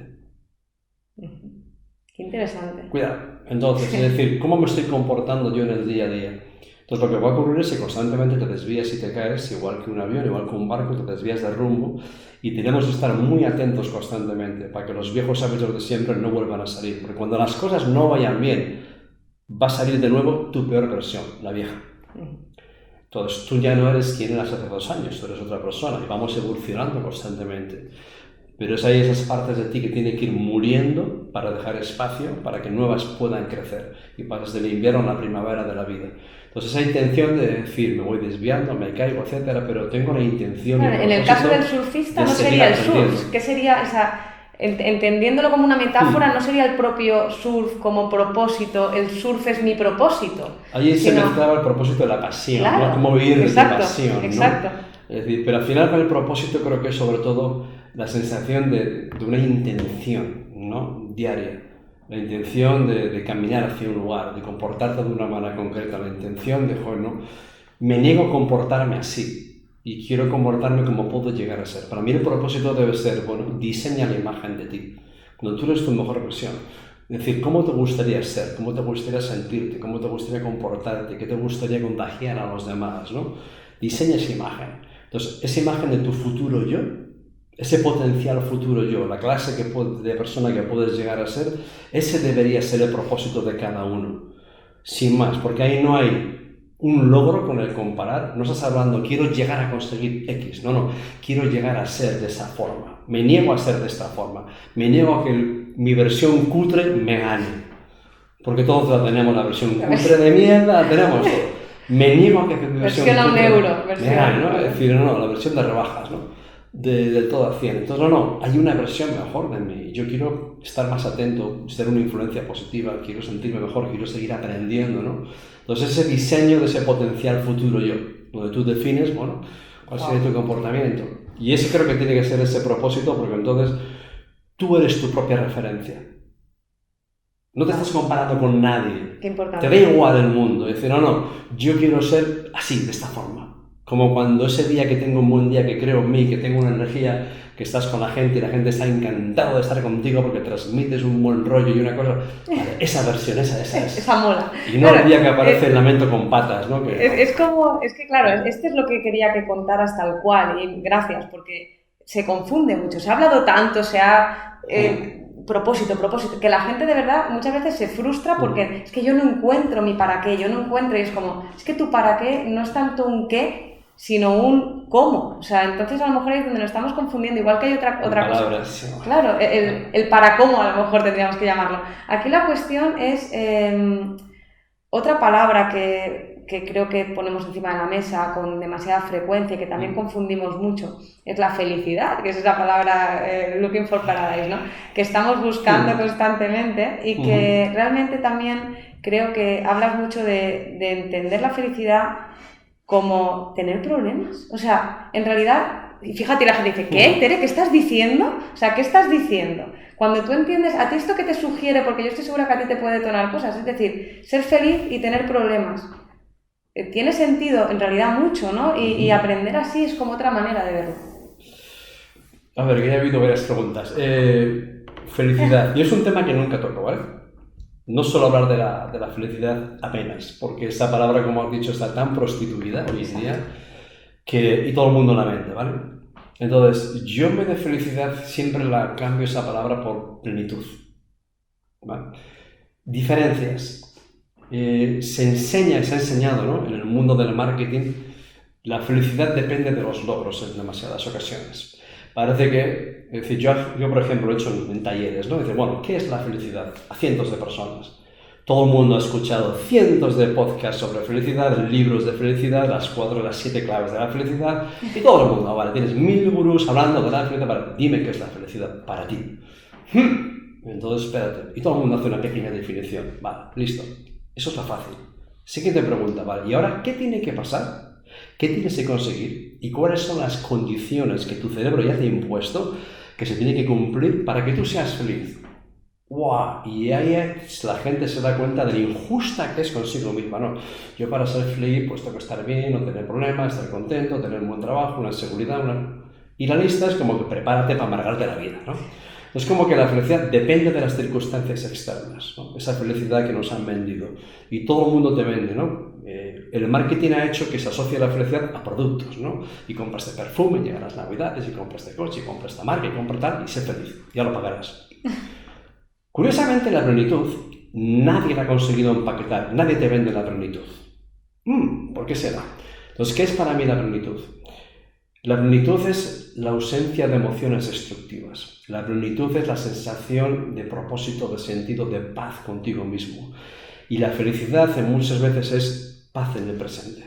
Qué interesante. Cuidado. Entonces, es decir, ¿cómo me estoy comportando yo en el día a día? Entonces lo que va a ocurrir es que constantemente te desvías y te caes, igual que un avión, igual que un barco, te desvías de rumbo, y tenemos que estar muy atentos constantemente para que los viejos hábitos de siempre no vuelvan a salir, porque cuando las cosas no vayan bien, va a salir de nuevo tu peor versión, la vieja. Entonces tú ya no eres quien eras hace 2 años, tú eres otra persona y vamos evolucionando constantemente. Pero es ahí esas partes de ti que tienen que ir muriendo para dejar espacio para que nuevas puedan crecer y pases del invierno a la primavera de la vida. Entonces esa intención de decir, me voy desviando, me caigo, etcétera, pero tengo la intención... Claro, en el caso del surfista no sería el surf, ¿qué sería esa...? Entendiéndolo como una metáfora, no sería el propio surf como propósito, el surf es mi propósito. Ahí se mezclaba el propósito de la pasión, claro, ¿no? Cómo vivir de tu pasión, ¿no? Exacto. Es decir, pero al final con el propósito creo que es sobre todo la sensación de una intención, ¿no? Diaria. La intención de caminar hacia un lugar, de comportarte de una manera concreta, la intención de, joder, ¿no? Me niego a comportarme así y quiero comportarme como puedo llegar a ser. Para mí el propósito debe ser, bueno, diseña la imagen de ti, cuando tú eres tu mejor versión. Es decir, ¿cómo te gustaría ser? ¿Cómo te gustaría sentirte? ¿Cómo te gustaría comportarte? ¿Qué te gustaría contagiar a los demás? ¿No? Diseña esa imagen. Entonces, esa imagen de tu futuro yo, ese potencial futuro yo, la clase de persona que puedes llegar a ser, ese debería ser el propósito de cada uno. Sin más, porque ahí no hay un logro con el comparar. No estás hablando, quiero llegar a conseguir X. No, quiero llegar a ser de esa forma. Me niego a ser de esta forma. Me niego a que mi versión cutre me gane. Porque todos la tenemos, la versión cutre de mierda, la tenemos todo. Me niego a que mi versión cutre a un euro, me gane, ¿no? Es decir, no, la versión de rebajas, ¿no? Del todo a 100. Entonces, no, hay una versión mejor de mí. Yo quiero estar más atento, ser una influencia positiva, quiero sentirme mejor, quiero seguir aprendiendo, ¿no? Entonces, ese diseño de ese potencial futuro yo, donde tú defines, bueno, cuál sería tu comportamiento. Y ese creo que tiene que ser ese propósito, porque entonces tú eres tu propia referencia. No te estás comparando con nadie. Qué importante. Te da igual el mundo. Decir, no, yo quiero ser así, de esta forma. Como cuando ese día que tengo un buen día, que creo en mí, que tengo una energía, que estás con la gente y la gente está encantada de estar contigo porque transmites un buen rollo y una cosa. Vale, esa versión, esa es. Esa mola. Y no el día que aparece el lamento con patas, ¿no? Es que claro, este es lo que quería que contaras tal cual, y gracias, porque se confunde mucho. Se ha hablado tanto, propósito, que la gente de verdad muchas veces se frustra porque es que yo no encuentro mi para qué, y es como, es que tu para qué no es tanto un qué, sino un cómo. O sea, entonces a lo mejor es donde nos estamos confundiendo, igual que hay otra cosa. Sí. Claro, el para cómo a lo mejor tendríamos que llamarlo. Aquí la cuestión es otra palabra que creo que ponemos encima de la mesa con demasiada frecuencia y que también confundimos mucho, es la felicidad, que es esa palabra looking for paradise, ¿no? Que estamos buscando constantemente y que realmente también creo que hablas mucho de entender la felicidad como tener problemas. O sea, en realidad, fíjate, la gente dice, ¿qué, Tere? ¿Qué estás diciendo? O sea, ¿qué estás diciendo? Cuando tú entiendes, a ti esto que te sugiere, porque yo estoy segura que a ti te puede detonar cosas, es decir, ser feliz y tener problemas. Tiene sentido, en realidad, mucho, ¿no? Y aprender así es como otra manera de verlo. A ver, que ya he habido varias preguntas. Felicidad. Y es un tema que nunca toco, ¿vale? No suelo hablar de la felicidad apenas, porque esa palabra, como has dicho, está tan prostituida hoy en día y todo el mundo la vende, ¿vale? Entonces, yo en vez de felicidad siempre la cambio esa palabra por plenitud, ¿vale? Diferencias. Se ha enseñado, ¿no? En el mundo del marketing, la felicidad depende de los logros en demasiadas ocasiones. Parece que, es decir, yo por ejemplo lo he hecho en talleres, ¿no? Dice, bueno, ¿qué es la felicidad? A cientos de personas. Todo el mundo ha escuchado cientos de podcasts sobre felicidad, libros de felicidad, las 4 o las 7 claves de la felicidad, y todo el mundo, vale, tienes 1000 gurús hablando de la felicidad, vale, dime qué es la felicidad para ti. Entonces, espérate, y todo el mundo hace una pequeña definición, vale, listo. Eso está fácil. Siguiente pregunta, vale, ¿y ahora qué tiene que pasar? ¿Qué tienes que conseguir? ¿Y cuáles son las condiciones que tu cerebro ya te ha impuesto que se tiene que cumplir para que tú seas feliz? ¡Wow! Y ahí la gente se da cuenta de lo injusta que es consigo misma, ¿no? Yo para ser feliz pues tengo que estar bien, no tener problemas, estar contento, tener un buen trabajo, una seguridad, Y la lista es como que prepárate para amargarte la vida, ¿no? Es como que la felicidad depende de las circunstancias externas, ¿no? Esa felicidad que nos han vendido. Y todo el mundo te vende, ¿no? El marketing ha hecho que se asocie la felicidad a productos, ¿no? Y compras este perfume, llegan las navidades, y compras este coche, y compras esta marca, y compras tal, y sé feliz. Ya lo pagarás. Curiosamente, la plenitud, nadie la ha conseguido empaquetar. Nadie te vende la plenitud. ¿Por qué será? Entonces, ¿qué es para mí la plenitud? La plenitud es la ausencia de emociones destructivas. La plenitud es la sensación de propósito, de sentido, de paz contigo mismo. Y la felicidad muchas veces es paz en el presente.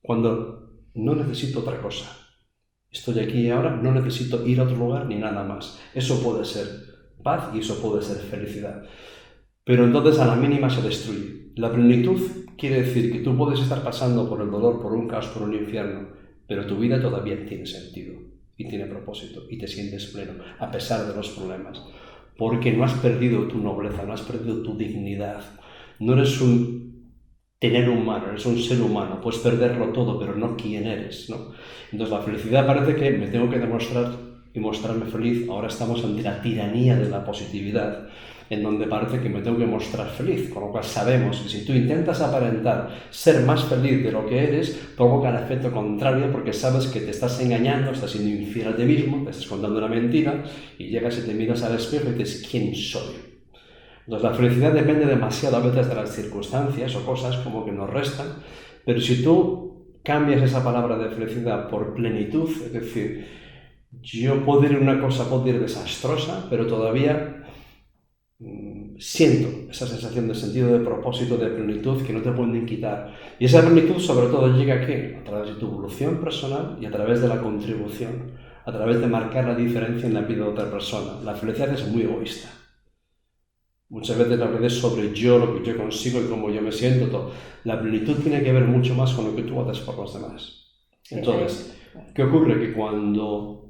Cuando no necesito otra cosa. Estoy aquí y ahora, no necesito ir a otro lugar ni nada más. Eso puede ser paz y eso puede ser felicidad. Pero entonces a la mínima se destruye. La plenitud quiere decir que tú puedes estar pasando por el dolor, por un caos, por un infierno, pero tu vida todavía tiene sentido y tiene propósito y te sientes pleno a pesar de los problemas. Porque no has perdido tu nobleza, no has perdido tu dignidad. No eres un tener humano, eres un ser humano. Puedes perderlo todo, pero no quién eres, ¿no? Entonces la felicidad parece que me tengo que demostrar y mostrarme feliz. Ahora estamos ante la tiranía de la positividad, en donde parece que me tengo que mostrar feliz, con lo cual sabemos que si tú intentas aparentar ser más feliz de lo que eres, provoca el efecto contrario porque sabes que te estás engañando, estás siendo infiel a ti mismo, te estás contando una mentira y llegas y te miras al espejo y dices, ¿quién soy? Entonces la felicidad depende demasiado a veces de las circunstancias o cosas como que nos restan, pero si tú cambias esa palabra de felicidad por plenitud, es decir, yo puedo ir una cosa, puedo ir desastrosa, pero todavía siento esa sensación de sentido, de propósito, de plenitud que no te pueden quitar. Y esa plenitud sobre todo llega aquí, a través de tu evolución personal y a través de la contribución, a través de marcar la diferencia en la vida de otra persona. La felicidad es muy egoísta. Muchas veces la verdad es sobre yo, lo que yo consigo y cómo yo me siento. Todo. La plenitud tiene que ver mucho más con lo que tú haces por los demás. Entonces, ¿qué ocurre? Que cuando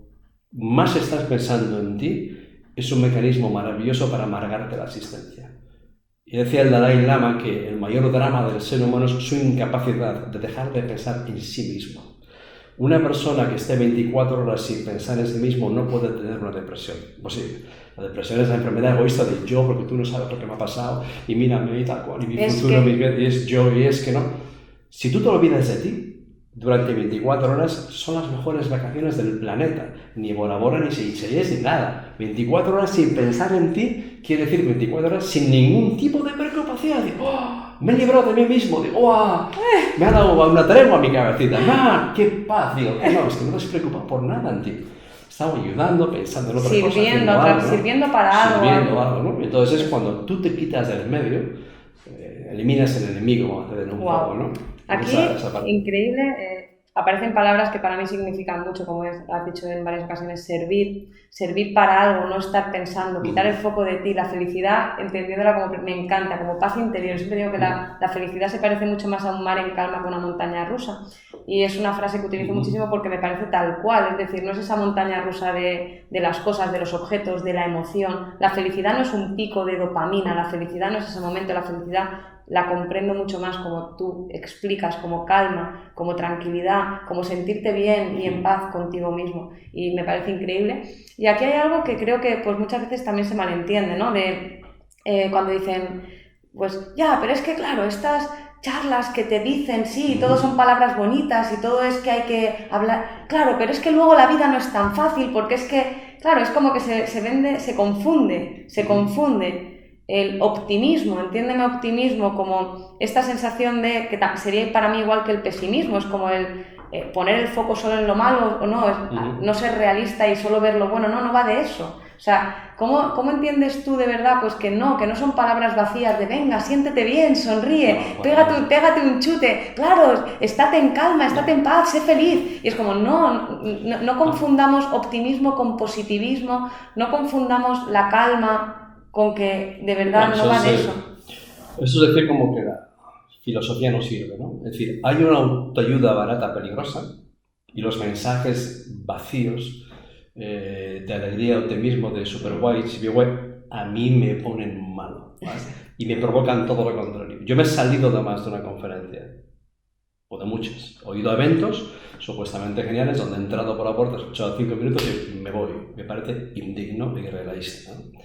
más estás pensando en ti, es un mecanismo maravilloso para amargarte la existencia. Y decía el Dalai Lama que el mayor drama del ser humano es su incapacidad de dejar de pensar en sí mismo. Una persona que esté 24 horas sin pensar en sí mismo no puede tener una depresión. Posible. La depresión es la enfermedad egoísta de yo, porque tú no sabes lo que me ha pasado, y mírame y tal cual, y mi futuro, y es yo, y es que no. Si tú te olvidas de ti, durante 24 horas son las mejores vacaciones del planeta. Ni Bora Bora, ni Seychelles, ni nada. 24 horas sin pensar en ti quiere decir 24 horas sin ningún tipo de preocupación. Digo, oh, me he librado de mí mismo. Digo, oh, me ha dado una tregua a mi cabecita. ¡Ah, qué paz! Digo, no, es que no te has preocupado por nada en ti. Estaba ayudando, pensando en otra cosa. Sirviendo para algo. Sirviendo algo, ¿no? Entonces es cuando tú te quitas del medio, eliminas el enemigo en un poco, ¿no? Aquí, increíble, aparecen palabras que para mí significan mucho, como has dicho en varias ocasiones, servir para algo, no estar pensando, quitar el foco de ti, la felicidad, entendiéndola como, me encanta, como paz interior. Siempre digo que la felicidad se parece mucho más a un mar en calma que a una montaña rusa, y es una frase que utilizo muchísimo porque me parece tal cual, es decir, no es esa montaña rusa de las cosas, de los objetos, de la emoción. La felicidad no es un pico de dopamina, la felicidad no es ese momento, la felicidad la comprendo mucho más como tú explicas, como calma, como tranquilidad, como sentirte bien y en paz contigo mismo, y me parece increíble. Y aquí hay algo que creo que pues muchas veces también se malentiende, ¿no? Cuando dicen, pues ya, pero es que claro, estas charlas que te dicen, sí, todo son palabras bonitas y todo es que hay que hablar, claro, pero es que luego la vida no es tan fácil, porque es que, claro, es como que se confunde el optimismo, entiéndeme optimismo como esta sensación de, que sería para mí igual que el pesimismo, es como el poner el foco solo en lo malo o no, no ser realista y solo ver lo bueno, no va de eso. O sea, ¿cómo entiendes tú de verdad pues que no son palabras vacías de venga, siéntete bien, sonríe, pégate un chute, claro, estate en calma, estate en paz, sé feliz? Y es como, no confundamos optimismo con positivismo, no confundamos la calma con que de verdad no va de eso. Eso es decir, como que la filosofía no sirve, ¿no? Es decir, hay una autoayuda barata peligrosa y los mensajes vacíos de alegría, optimismo, de super guay, a mí me ponen mal, ¿vale? Y me provocan todo lo contrario. Yo me he salido además de una conferencia, o de muchas. He ido a eventos supuestamente geniales donde he entrado por la puerta, he escuchado 5 minutos y me voy. Me parece indigno y irrealista, ¿no?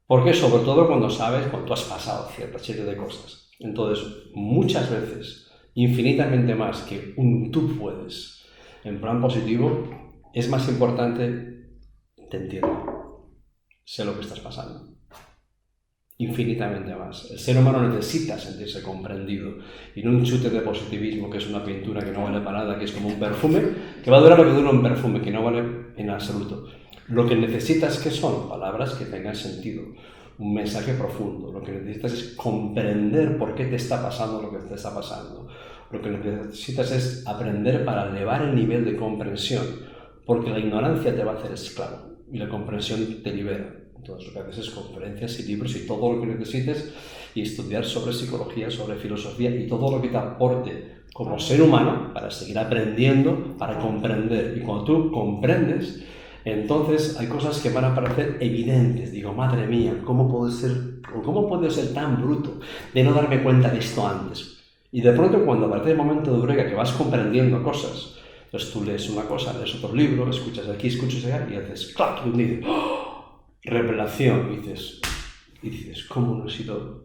Porque sobre todo cuando tú has pasado cierta serie de cosas. Entonces, muchas veces, infinitamente más que un tú puedes, en plan positivo, es más importante, te entiendo, sé lo que estás pasando. Infinitamente más. El ser humano necesita sentirse comprendido y no un chute de positivismo que es una pintura que no vale para nada, que es como un perfume, que va a durar lo que dura un perfume, que no vale en absoluto. Lo que necesitas que son palabras que tengan sentido, un mensaje profundo. Lo que necesitas es comprender por qué te está pasando lo que te está pasando. Lo que necesitas es aprender para elevar el nivel de comprensión, porque la ignorancia te va a hacer esclavo y la comprensión te libera. Entonces lo que haces es conferencias y libros y todo lo que necesites y estudiar sobre psicología, sobre filosofía y todo lo que te aporte como ser humano para seguir aprendiendo, para comprender. Y cuando tú comprendes, entonces hay cosas que van a parecer evidentes. Digo, madre mía, ¿cómo puedo ser tan bruto de no darme cuenta de esto antes? Y de pronto cuando aparece el momento de eureka que vas comprendiendo cosas, entonces tú lees una cosa, lees otro libro, escuchas aquí, escuchas allá y haces ¡clac! Y dices ¡oh! Revelación. Y dices ¿cómo he sido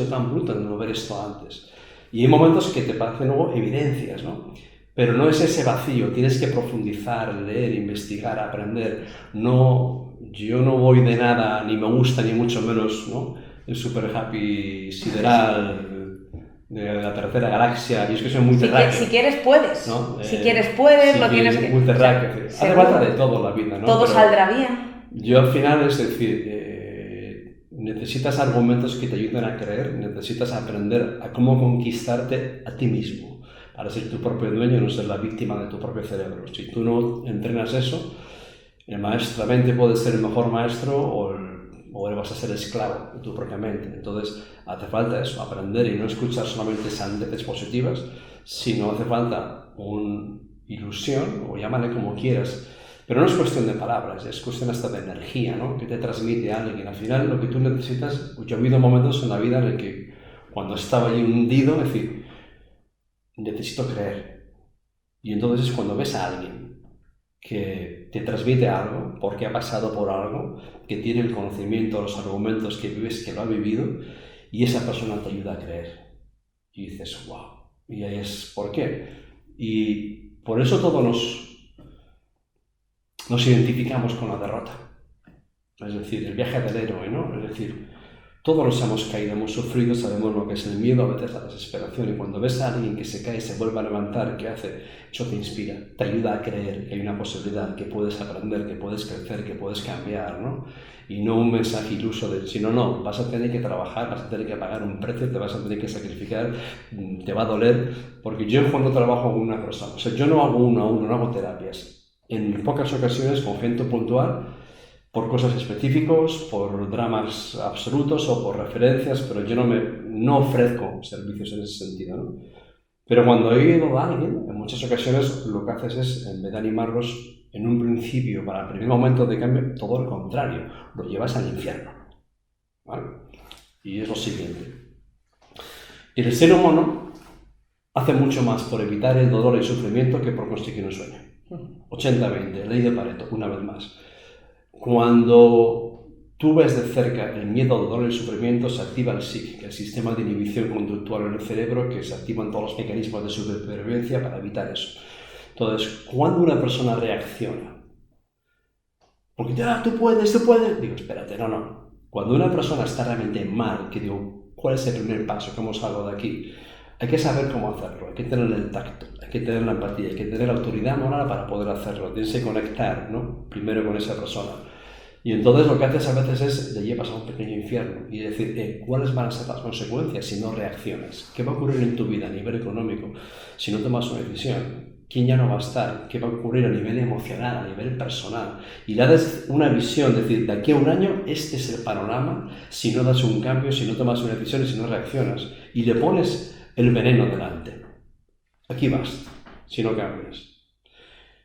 tan bruto en no ver esto antes? Y hay momentos que te parecen luego evidencias, ¿no? Pero no es ese vacío, tienes que profundizar, leer, investigar, aprender. Yo no voy de nada, ni me gusta, ni mucho menos, ¿no? El super happy sideral de la tercera galaxia. Yo es que soy muy terráqueo. Si quieres, puedes. ¿No? Si quieres, puedes, lo tienes que... Muy terráqueo. Hace falta de todo la vida, ¿no? Todo saldrá bien. Yo al final, es decir, necesitas argumentos que te ayuden a creer, necesitas aprender a cómo conquistarte a ti mismo, para ser tu propio dueño y no ser la víctima de tu propio cerebro. Si tú no entrenas eso, el maestro, la mente puede ser el mejor maestro o vas a ser esclavo de tu propia mente. Entonces hace falta eso, aprender y no escuchar solamente sandeces positivas, sino hace falta una ilusión, o llámale como quieras, Pero no es cuestión de palabras, es cuestión hasta de energía, ¿no? Que te transmite a alguien. Al final lo que tú necesitas, yo he habido momentos en la vida en el que cuando estaba allí hundido, es decir, necesito creer. Y entonces es cuando ves a alguien que te transmite algo, porque ha pasado por algo, que tiene el conocimiento, los argumentos que vives, que lo ha vivido, y esa persona te ayuda a creer. Y dices, wow. Y ahí es, ¿por qué? Y por eso todos nos identificamos con la derrota. Es decir, el viaje del héroe, ¿no? Es decir, todos nos hemos caído, hemos sufrido, sabemos lo que es el miedo, a veces la desesperación, y cuando ves a alguien que se cae, se vuelve a levantar, ¿qué hace? Eso te inspira, te ayuda a creer que hay una posibilidad, que puedes aprender, que puedes crecer, que puedes cambiar, ¿no? Y no un mensaje iluso de, si no, vas a tener que trabajar, vas a tener que pagar un precio, te vas a tener que sacrificar, te va a doler, porque yo cuando trabajo con una persona, o sea, yo no hago uno a uno, no hago terapias, en pocas ocasiones con gente puntual, por cosas específicos, por dramas absolutos o por referencias, pero yo no ofrezco servicios en ese sentido, ¿no? Pero cuando he ido a alguien, en muchas ocasiones lo que haces es, en vez de animarlos en un principio para el primer momento de cambio, todo lo contrario, lo llevas al infierno, ¿vale? Y es lo siguiente. El ser humano hace mucho más por evitar el dolor y el sufrimiento que por conseguir un sueño. 80-20, ley de Pareto, una vez más. Cuando tú ves de cerca el miedo, el dolor y el sufrimiento, se activa el SIC, el sistema de inhibición conductual en el cerebro, que se activan todos los mecanismos de supervivencia para evitar eso. Entonces, cuando una persona reacciona, porque tú puedes, digo, espérate, no. Cuando una persona está realmente mal, que digo, ¿cuál es el primer paso? ¿Cómo salgo de aquí? Hay que saber cómo hacerlo, hay que tener el tacto, hay que tener la empatía, hay que tener la autoridad moral para poder hacerlo. Tienes que conectar, ¿no? Primero con esa persona. Y entonces lo que haces a veces es, le llevas a un pequeño infierno y decir, ¿cuáles van a ser las consecuencias si no reaccionas? ¿Qué va a ocurrir en tu vida a nivel económico si no tomas una decisión? ¿Quién ya no va a estar? ¿Qué va a ocurrir a nivel emocional, a nivel personal? Y le das una visión, es decir, de aquí a un año este es el panorama si no das un cambio, si no tomas una decisión y si no reaccionas. Y le pones el veneno delante. Aquí vas, si no cambias.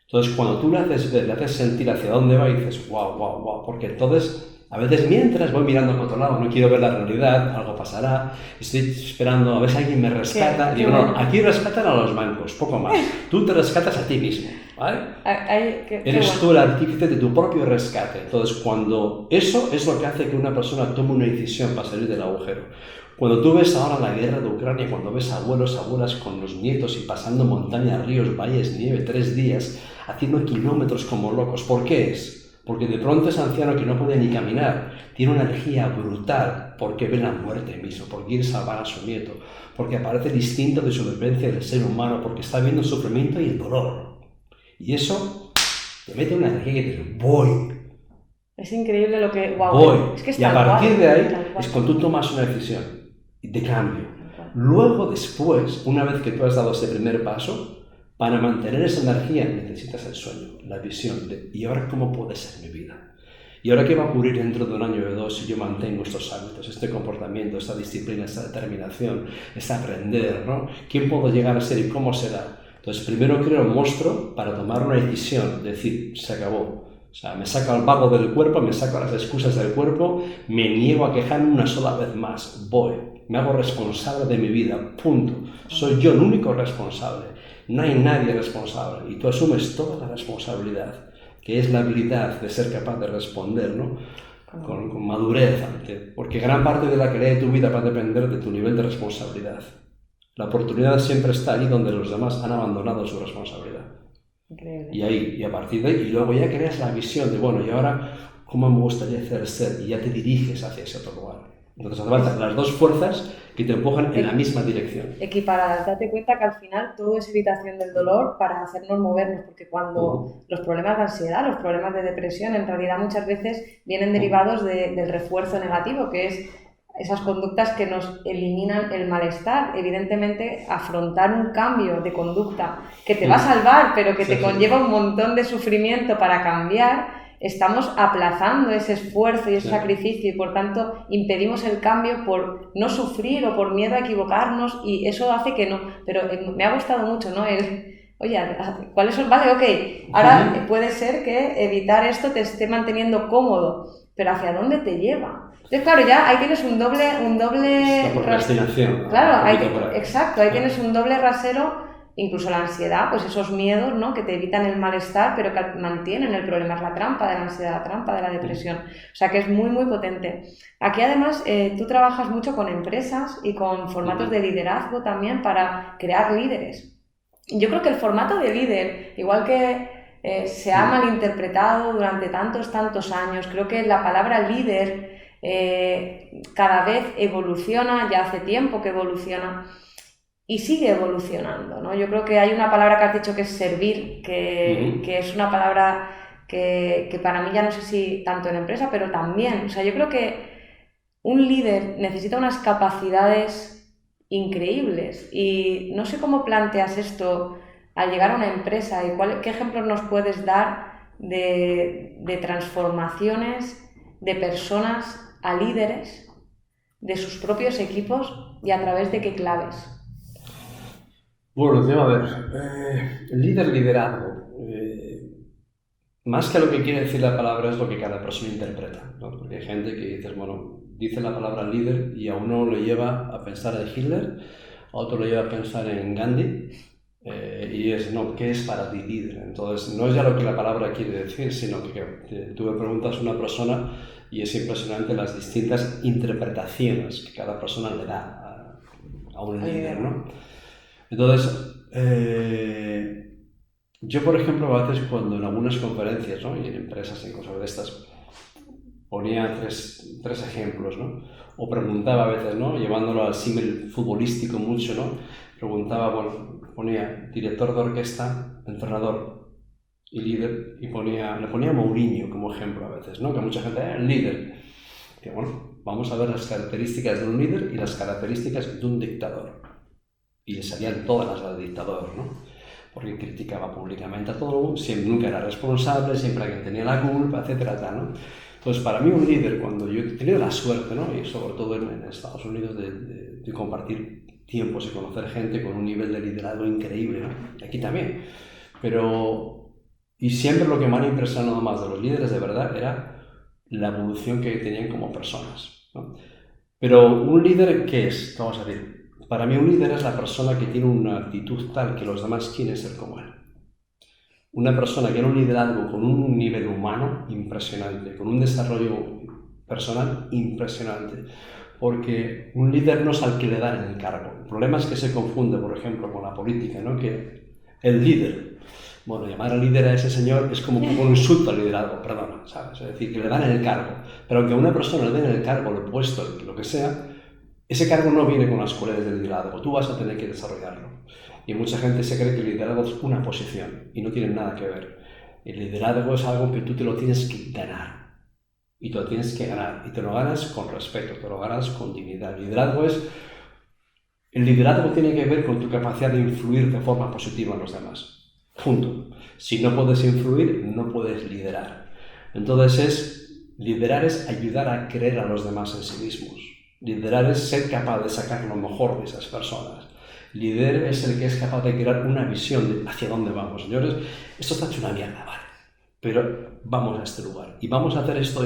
Entonces, cuando tú le haces sentir hacia dónde va y dices, wow, porque entonces, a veces mientras voy mirando por otro lado, no quiero ver la realidad, algo pasará, estoy esperando a ver si alguien me rescata. Digo, no, aquí rescatan a los bancos, poco más. Tú te rescatas a ti mismo, ¿vale? Eres tú el artífice de tu propio rescate. Entonces, cuando eso es lo que hace que una persona tome una decisión para salir del agujero. Cuando tú ves ahora la guerra de Ucrania, cuando ves abuelos, abuelas con los nietos y pasando montañas, ríos, valles, nieve, 3 días, haciendo kilómetros como locos, ¿por qué es? Porque de pronto ese anciano que no puede ni caminar tiene una energía brutal porque ve la muerte mismo, porque quiere salvar a su nieto, porque aparece el instinto de supervivencia del ser humano, porque está viendo el sufrimiento y el dolor. Y eso te mete una energía que te voy. Es increíble lo que... Wow, voy. Es que es y a partir de ahí es cuando tú tomas una decisión de cambio. Luego, después, una vez que tú has dado ese primer paso, para mantener esa energía necesitas el sueño, la visión de ¿y ahora cómo puede ser mi vida? ¿Y ahora qué va a ocurrir dentro de un año o de 2 si yo mantengo estos hábitos, este comportamiento, esta disciplina, esta determinación, este aprender, ¿no? ¿Quién puedo llegar a ser y cómo será? Entonces, primero creo un monstruo para tomar una decisión, decir, se acabó. O sea, me saco al vago del cuerpo, me saco las excusas del cuerpo, me niego a quejarme una sola vez más, voy. Me hago responsable de mi vida, punto. Soy yo el único responsable. No hay nadie responsable. Y tú asumes toda la responsabilidad, que es la habilidad de ser capaz de responder, ¿no? Con madurez. Porque gran parte de la calidad de tu vida va a depender de tu nivel de responsabilidad. La oportunidad siempre está ahí donde los demás han abandonado su responsabilidad. Increíble. Y ahí, y a partir de ahí, y luego ya creas la visión de, bueno, y ahora, ¿cómo me gustaría hacer ser? Y ya te diriges hacia ese otro lugar. Entonces hace falta las dos fuerzas que te empujan en la misma dirección. Equiparadas. Date cuenta que al final todo es evitación del dolor para hacernos movernos, porque cuando los problemas de ansiedad, los problemas de depresión, en realidad muchas veces vienen derivados del refuerzo negativo, que es esas conductas que nos eliminan el malestar. Evidentemente, afrontar un cambio de conducta que te va a salvar, pero que te conlleva un montón de sufrimiento para cambiar, estamos aplazando ese esfuerzo y ese sacrificio y por tanto impedimos el cambio por no sufrir o por miedo a equivocarnos y eso hace que no... Pero me ha gustado mucho, ¿no? oye, ¿cuáles son? Vale, ok, ahora puede ser que evitar esto te esté manteniendo cómodo, pero ¿hacia dónde te lleva? Entonces, claro, ya ahí tienes un doble La procrastinación. Claro, exacto, ahí tienes un doble rasero, incluso la ansiedad, pues esos miedos, ¿no? Que te evitan el malestar, pero que mantienen el problema, es la trampa de la ansiedad, la trampa de la depresión. O sea que es muy, muy potente. Aquí además tú trabajas mucho con empresas y con formatos de liderazgo también para crear líderes. Yo creo que el formato de líder, igual que se ha malinterpretado durante tantos años, creo que la palabra líder cada vez evoluciona, ya hace tiempo que evoluciona y sigue evolucionando, ¿no? Yo creo que hay una palabra que has dicho que es servir, que es una palabra que para mí ya no sé si tanto en empresa, pero también, o sea, yo creo que un líder necesita unas capacidades increíbles y no sé cómo planteas esto al llegar a una empresa y qué ejemplos nos puedes dar de transformaciones de personas a líderes de sus propios equipos y a través de qué claves. Bueno, a ver, liderazgo. Más que lo que quiere decir la palabra es lo que cada persona interpreta, ¿no? Porque hay gente que dices, bueno, dice la palabra líder y a uno le lleva a pensar en Hitler, a otro le lleva a pensar en Gandhi, y es, no, ¿qué es para ti líder? Entonces, no es ya lo que la palabra quiere decir, sino que tú me preguntas a una persona y es impresionante las distintas interpretaciones que cada persona le da a un líder, ¿no? Entonces, yo, por ejemplo, a veces cuando en algunas conferencias, ¿no? Y en empresas y cosas de estas, ponía tres ejemplos, ¿no? O preguntaba a veces, ¿no? Llevándolo al símil futbolístico mucho, ¿no? Preguntaba, bueno, ponía director de orquesta, entrenador y líder, y le ponía Mourinho como ejemplo a veces, ¿no? Que mucha gente, el líder. Que bueno, vamos a ver las características de un líder y las características de un dictador. Y le salían todas las del dictador, ¿no? Porque criticaba públicamente a todo el mundo, siempre, nunca era responsable, siempre alguien tenía la culpa, etcétera, ¿no? Entonces, para mí un líder, cuando yo he tenido la suerte, ¿no? Y sobre todo en Estados Unidos, de compartir tiempos y conocer gente con un nivel de liderazgo increíble, ¿no? Y aquí también. Y siempre lo que me ha impresionado más de los líderes de verdad era la evolución que tenían como personas, ¿no? Pero un líder, ¿qué es? Vamos a decir, para mí un líder es la persona que tiene una actitud tal que los demás quieren ser como él. Una persona que tiene un liderazgo con un nivel humano impresionante, con un desarrollo personal impresionante. Porque un líder no es al que le dan el cargo. El problema es que se confunde, por ejemplo, con la política, ¿no? Que el líder, bueno, llamar al líder a ese señor es como un insulto al liderazgo, perdona, ¿sabes? Es decir, que le dan el cargo. Pero aunque a una persona le den el cargo, el puesto, lo que sea, ese cargo no viene con las cualidades del liderazgo, tú vas a tener que desarrollarlo. Y mucha gente se cree que el liderazgo es una posición y no tiene nada que ver. El liderazgo es algo que tú te lo tienes que ganar. Y te lo tienes que ganar. Y te lo ganas con respeto, te lo ganas con dignidad. El liderazgo tiene que ver con tu capacidad de influir de forma positiva en los demás. Punto. Si no puedes influir, no puedes liderar. Entonces, liderar es ayudar a creer a los demás en sí mismos. Liderar es ser capaz de sacar lo mejor de esas personas. Líder es el que es capaz de crear una visión de hacia dónde vamos. Señores, esto está hecho una mierda, vale, pero vamos a este lugar y vamos a hacer esto,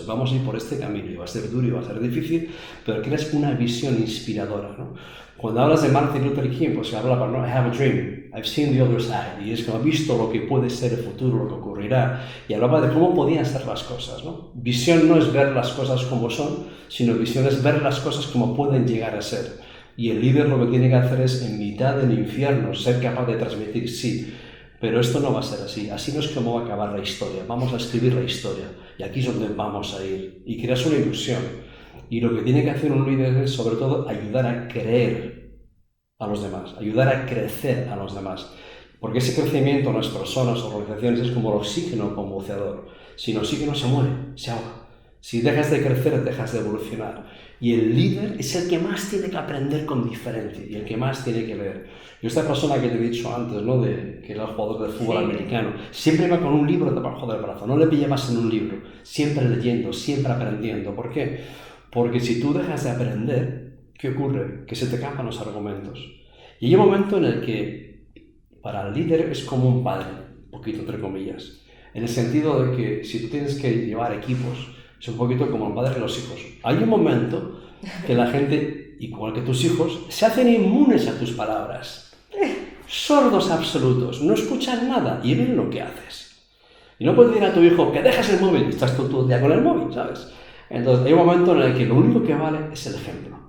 vamos a ir por este camino y va a ser duro y va a ser difícil, pero creas una visión inspiradora, ¿no? Cuando hablas de Martin Luther King, pues se habla para, no, I have a dream, I've seen the other side, y es como he visto lo que puede ser el futuro, lo que ocurrirá, y hablaba de cómo podían ser las cosas, ¿no? Visión no es ver las cosas como son, sino visión es ver las cosas como pueden llegar a ser. Y el líder lo que tiene que hacer es, en mitad del infierno, ser capaz de transmitir, sí, pero esto no va a ser así. Así no es como va a acabar la historia. Vamos a escribir la historia. Y aquí es donde vamos a ir. Y creas una ilusión. Y lo que tiene que hacer un líder es, sobre todo, ayudar a creer a los demás. Ayudar a crecer a los demás. Porque ese crecimiento en las personas o organizaciones es como el oxígeno con buceador. Sin oxígeno se muere, se ahoga. Si dejas de crecer, dejas de evolucionar. Y el líder es el que más tiene que aprender con diferencia y el que más tiene que leer. Yo esta persona que te he dicho antes, ¿no? Que era el jugador de fútbol americano, siempre iba con un libro debajo del brazo. No le pillabas en un libro. Siempre leyendo, siempre aprendiendo. ¿Por qué? Porque si tú dejas de aprender, ¿qué ocurre? Que se te campan los argumentos. Y hay un momento en el que para el líder es como un padre, un poquito entre comillas, en el sentido de que si tú tienes que llevar equipos, es un poquito como el padre de los hijos. Hay un momento que la gente, igual que tus hijos, se hacen inmunes a tus palabras. Sordos absolutos, no escuchan nada y ven lo que haces. Y no puedes decir a tu hijo que dejes el móvil y estás tú todo el día con el móvil, ¿sabes? Entonces hay un momento en el que lo único que vale es el ejemplo.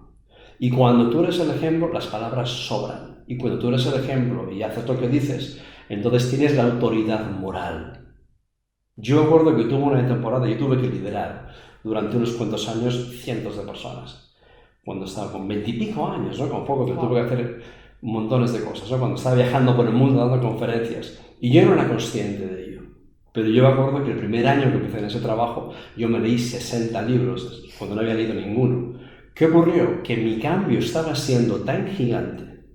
Y cuando tú eres el ejemplo, las palabras sobran. Y cuando tú eres el ejemplo y haces lo que dices, entonces tienes la autoridad moral. Yo me acuerdo que tuve una temporada, yo tuve que liderar durante unos cuantos años cientos de personas. Cuando estaba con 20 y pico años, ¿no? Con poco que tuve que hacer montones de cosas, ¿no? Cuando estaba viajando por el mundo dando conferencias. Y yo no era consciente de ello. Pero yo me acuerdo que el primer año que empecé en ese trabajo, yo me leí 60 libros, cuando no había leído ninguno. ¿Qué ocurrió? Que mi cambio estaba siendo tan gigante,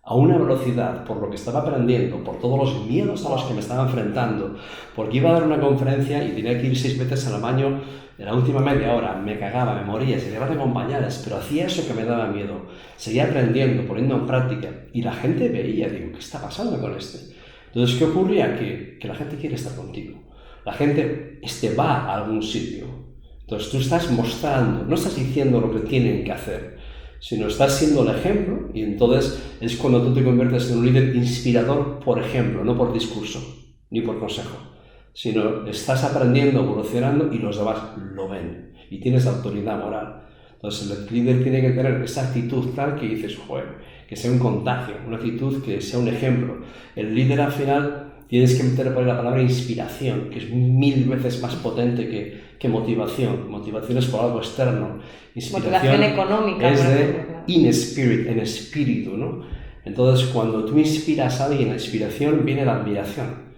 a una velocidad, por lo que estaba aprendiendo, por todos los miedos a los que me estaba enfrentando, porque iba a dar una conferencia y tenía que ir 6 veces al baño en la última media hora, me cagaba, me moría, se llevaba de compañeras, pero hacía eso que me daba miedo. Seguía aprendiendo, poniendo en práctica, y la gente veía, digo, ¿qué está pasando con este? Entonces, ¿qué ocurría? Que la gente quiere estar contigo. La gente va a algún sitio. Entonces, tú estás mostrando, no estás diciendo lo que tienen que hacer, sino estás siendo el ejemplo, y entonces es cuando tú te conviertes en un líder inspirador por ejemplo, no por discurso, ni por consejo, sino estás aprendiendo, evolucionando y los demás lo ven, y tienes autoridad moral. Entonces el líder tiene que tener esa actitud tal que dices, joder, que sea un contagio, una actitud que sea un ejemplo. El líder al final tienes que meter por ahí la palabra inspiración, que es 1000 veces más potente que motivación. Motivación es por algo externo. Motivación económica. Es de in spirit, en espíritu, ¿no? Entonces, cuando tú inspiras a alguien, la inspiración viene la admiración.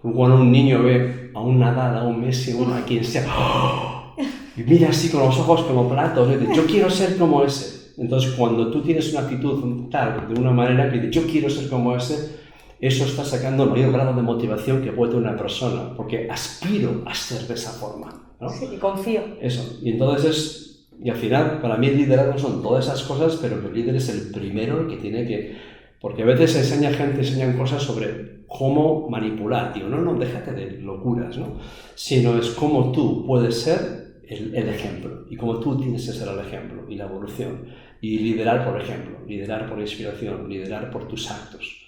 Cuando un niño ve a un Nadal, a un Messi, a quien sea, ¡oh! Y mira así con los ojos como platos, y dice, yo quiero ser como ese. Entonces, cuando tú tienes una actitud tal, de una manera que dice, yo quiero ser como ese, eso está sacando el mayor grado de motivación que puede tener una persona, porque aspiro a ser de esa forma, ¿no? Sí, y confío. Eso, y entonces y al final, para mí el liderazgo son todas esas cosas, pero el líder es el primero el que tiene que... Porque a veces enseñan cosas sobre cómo manipular. Digo, no, déjate de locuras, ¿no? Sino es cómo tú puedes ser el ejemplo, y cómo tú tienes que ser el ejemplo, y la evolución. Y liderar por ejemplo, liderar por inspiración, liderar por tus actos.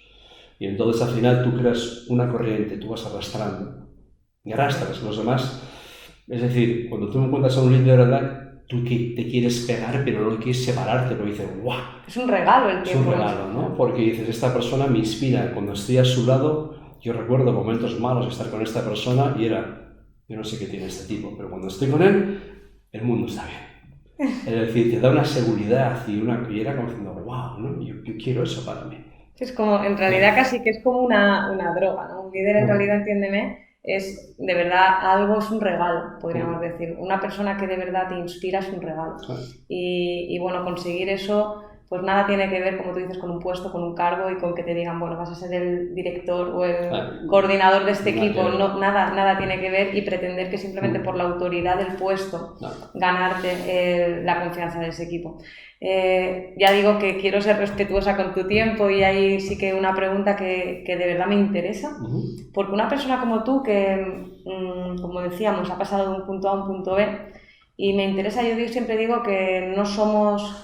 Y entonces al final tú creas una corriente, tú vas arrastrando, y arrastras los demás. Es decir, cuando tú encuentras a un líder de verdad, tú que te quieres pegar, pero no quieres separarte, pero dices, ¡guau! Es un regalo el tiempo. Es un regalo, ¿no? Porque dices, esta persona me inspira. Cuando estoy a su lado, yo recuerdo momentos malos de estar con esta persona y era, yo no sé qué tiene este tipo, pero cuando estoy con él, el mundo está bien. Es decir, te da una seguridad y era como diciendo, ¡wow! ¿no? Yo quiero eso para mí. Es como, en realidad casi que es como una droga, ¿no? Un líder en realidad, entiéndeme, es de verdad algo, es un regalo, podríamos decir. Una persona que de verdad te inspira es un regalo. Y bueno, conseguir eso, pues nada tiene que ver, como tú dices, con un puesto, con un cargo y con que te digan, bueno, vas a ser el director o el coordinador de este equipo. No, nada tiene que ver, y pretender que simplemente por la autoridad del puesto ganarte la confianza de ese equipo. Ya digo que quiero ser respetuosa con tu tiempo, y ahí sí que una pregunta que de verdad me interesa, porque una persona como tú que, como decíamos, ha pasado de un punto A a un punto B, y me interesa, yo siempre digo que no somos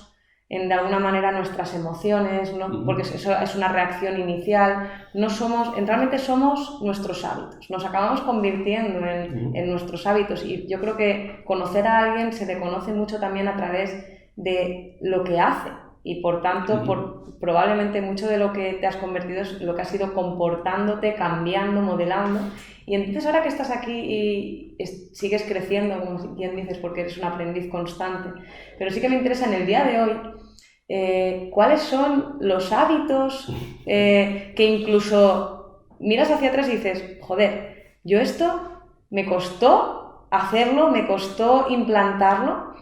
de alguna manera nuestras emociones, ¿no? Porque eso es una reacción inicial, realmente somos nuestros hábitos, nos acabamos convirtiendo en nuestros hábitos, y yo creo que conocer a alguien se le conoce mucho también a través de lo que hace, y por tanto probablemente mucho de lo que te has convertido es lo que has ido comportándote, cambiando, modelando. Y entonces ahora que estás aquí y sigues creciendo, como bien dices, porque eres un aprendiz constante, pero sí que me interesa en el día de hoy, ¿cuáles son los hábitos que incluso miras hacia atrás y dices, joder, yo esto me costó hacerlo, me costó implantarlo,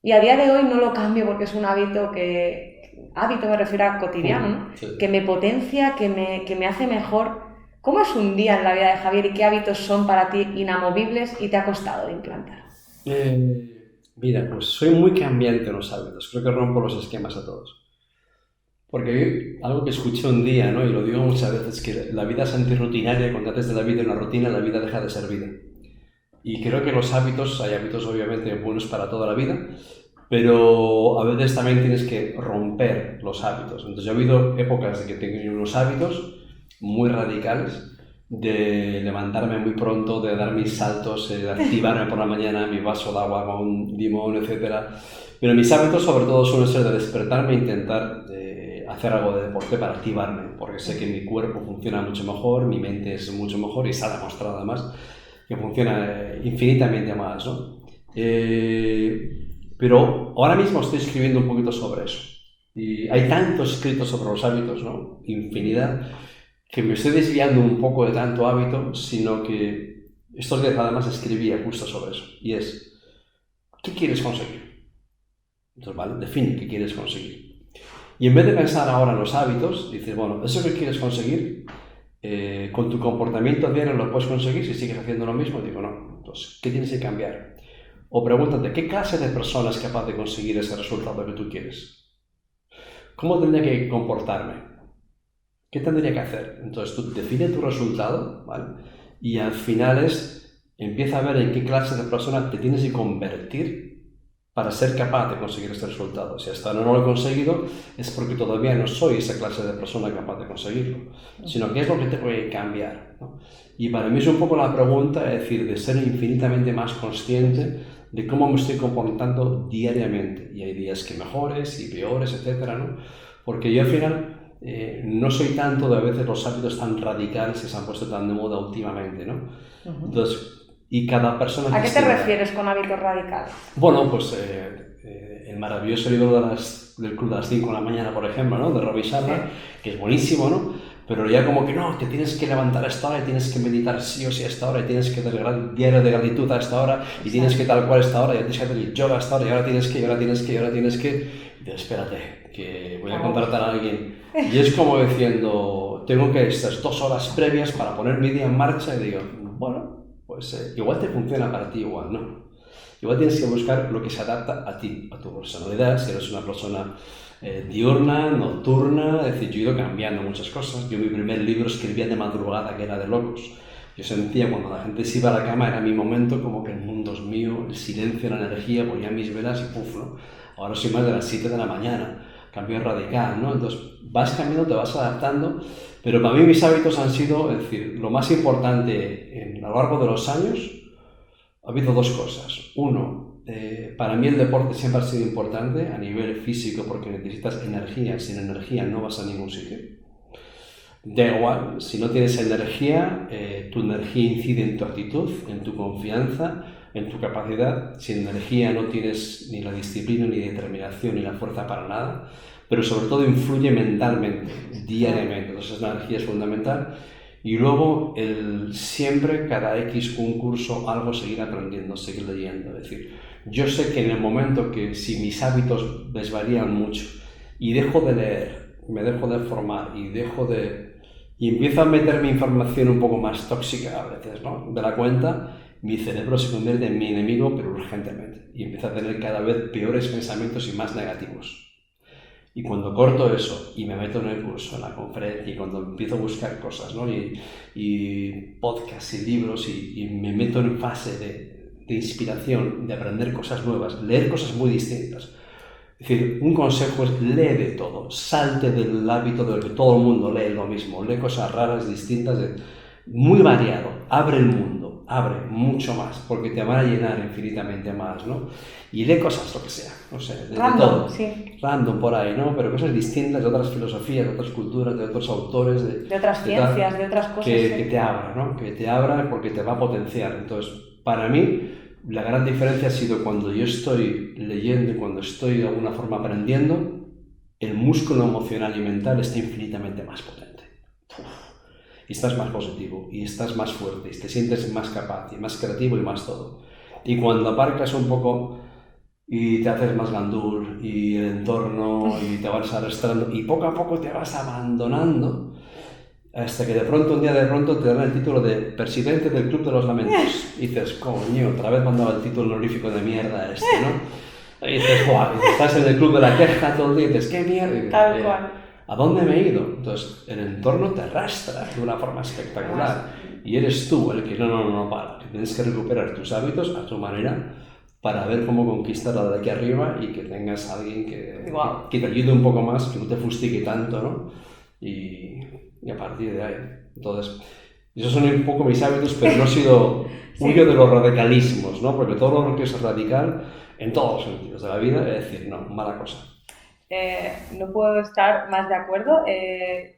y a día de hoy no lo cambio porque es un hábito hábito me refiero a cotidiano, ¿no? Sí. Que me potencia, que me hace mejor? ¿Cómo es un día en la vida de Javier y qué hábitos son para ti inamovibles y te ha costado de implantar? Mira, pues soy muy cambiante en los hábitos, creo que rompo los esquemas a todos. Porque algo que escuché un día, ¿no? Y lo digo muchas veces, que la vida es antirrutinaria, cuando haces de la vida una rutina, la vida deja de ser vida. Y creo que los hábitos, hay hábitos obviamente buenos para toda la vida, pero a veces también tienes que romper los hábitos. Entonces, yo he habido épocas de que tengo unos hábitos muy radicales, de levantarme muy pronto, de dar mis saltos, de activarme por la mañana, mi vaso de agua con un limón, etc. Pero mis hábitos sobre todo suelen ser de despertarme e intentar hacer algo de deporte para activarme, porque sé que mi cuerpo funciona mucho mejor, mi mente es mucho mejor y está demostrado además que funciona infinitamente más, ¿no? Pero ahora mismo estoy escribiendo un poquito sobre eso. Y hay tanto escrito sobre los hábitos, ¿no? Infinidad, que me estoy desviando un poco de tanto hábito, sino que estos días además escribía justo sobre eso. Y es, ¿qué quieres conseguir? Entonces, ¿vale? Define qué quieres conseguir. Y en vez de pensar ahora en los hábitos, dices, bueno, eso que quieres conseguir, con tu comportamiento diario lo puedes conseguir si sigues haciendo lo mismo. Digo, no. Entonces, ¿qué tienes que cambiar? O pregúntate, ¿qué clase de persona es capaz de conseguir ese resultado que tú quieres? ¿Cómo tendría que comportarme? ¿Qué tendría que hacer? Entonces, tú define tu resultado, ¿vale? Y al final empieza a ver en qué clase de persona te tienes que convertir para ser capaz de conseguir este resultado. Si hasta ahora no lo he conseguido, es porque todavía no soy esa clase de persona capaz de conseguirlo, sino que es lo que tengo que cambiar, ¿no? Y para mí es un poco la pregunta, es decir, de ser infinitamente más consciente de cómo me estoy comportando diariamente. Y hay días que mejores y peores, etcétera, ¿no? Porque yo al final no soy tanto de a veces los hábitos tan radicales que se han puesto tan de moda últimamente, ¿no? Entonces, y cada persona... ¿A qué te refieres con hábitos radicales? Bueno, pues el maravilloso libro del Club de las 5 de la mañana, por ejemplo, ¿no? De Robin Sharma, que es buenísimo, ¿no? Pero ya como que no, te tienes que levantar a esta hora y tienes que meditar sí o sí a esta hora y tienes que hacer el diario de gratitud a esta hora y tienes que tal cual a esta hora y tienes que hacer el yoga a esta hora y ahora tienes que, y ahora tienes que, y ahora tienes que... Y espérate, que voy a contratar a alguien. Y es como diciendo, tengo que estas 2 horas previas para poner mi día en marcha y digo, bueno, pues igual te funciona para ti, igual no. Igual tienes que buscar lo que se adapta a ti, a tu personalidad, si eres una persona diurna, nocturna, es decir, yo he ido cambiando muchas cosas. Yo mi primer libro escribía de madrugada, que era de locos. Yo sentía cuando la gente se iba a la cama, era mi momento, como que el mundo es mío, el silencio, la energía, ponía mis velas y puf, ¿no? Ahora soy más de las 7 de la mañana, cambio radical, ¿no? Entonces vas cambiando, te vas adaptando, pero para mí mis hábitos han sido, es decir, lo más importante a lo largo de los años, ha habido 2 cosas. Uno, para mí el deporte siempre ha sido importante a nivel físico porque necesitas energía, sin energía no vas a ningún sitio. Da igual, si no tienes energía, tu energía incide en tu actitud, en tu confianza, en tu capacidad. Sin energía no tienes ni la disciplina, ni determinación, ni la fuerza para nada, pero sobre todo influye mentalmente, diariamente. Entonces la energía es fundamental. Y luego, siempre, cada X un curso, algo seguir aprendiendo, seguir leyendo. Es decir, yo sé que en el momento que si mis hábitos desvarían mucho y dejo de leer, me dejo de formar y empiezo a meter mi información un poco más tóxica a veces, ¿no? De la cuenta, mi cerebro se convierte en mi enemigo, pero urgentemente. Y empiezo a tener cada vez peores pensamientos y más negativos. Y cuando corto eso y me meto en el curso, en la conferencia, y cuando empiezo a buscar cosas, ¿no? y podcasts y libros, y me meto en fase de inspiración, de aprender cosas nuevas, leer cosas muy distintas. Es decir, un consejo es lee de todo, salte del hábito de que todo el mundo lee lo mismo, lee cosas raras, distintas, muy variado, abre el mundo, abre mucho más, porque te van a llenar infinitamente más, ¿no? Y lee cosas, lo que sea, no sé, de todo, sí. Random por ahí, ¿no? Pero cosas distintas de otras filosofías, de otras culturas, de otros autores, de otras ciencias, de otras cosas. Que te abra, ¿no? Que te abra porque te va a potenciar. Entonces, para mí, la gran diferencia ha sido cuando yo estoy leyendo y cuando estoy de alguna forma aprendiendo, el músculo emocional y mental está infinitamente más potente. Y estás más positivo, y estás más fuerte, y te sientes más capaz, y más creativo, y más todo. Y cuando aparcas un poco y te haces más gandul, y el entorno, y te vas arrastrando, y poco a poco te vas abandonando, hasta que un día de pronto te dan el título de presidente del Club de los Lamentos. Y dices, coño, otra vez me han dado el título honorífico de mierda ¿no? Y dices, guau, estás en el Club de la Queja todo el día, y dices, ¿qué mierda? Tal cual. ¿A dónde me he ido? Entonces, el entorno te arrastra de una forma espectacular y eres tú el que no para. Que tienes que recuperar tus hábitos a tu manera para ver cómo conquistarla de aquí arriba y que tengas a alguien que te ayude un poco más, que no te fustigue tanto, ¿no? Y a partir de ahí. Entonces, esos son un poco mis hábitos, pero no he sido huyo de los radicalismos, ¿no? Porque todo lo que es radical, en todos los sentidos de la vida, es decir, no, mala cosa. No puedo estar más de acuerdo.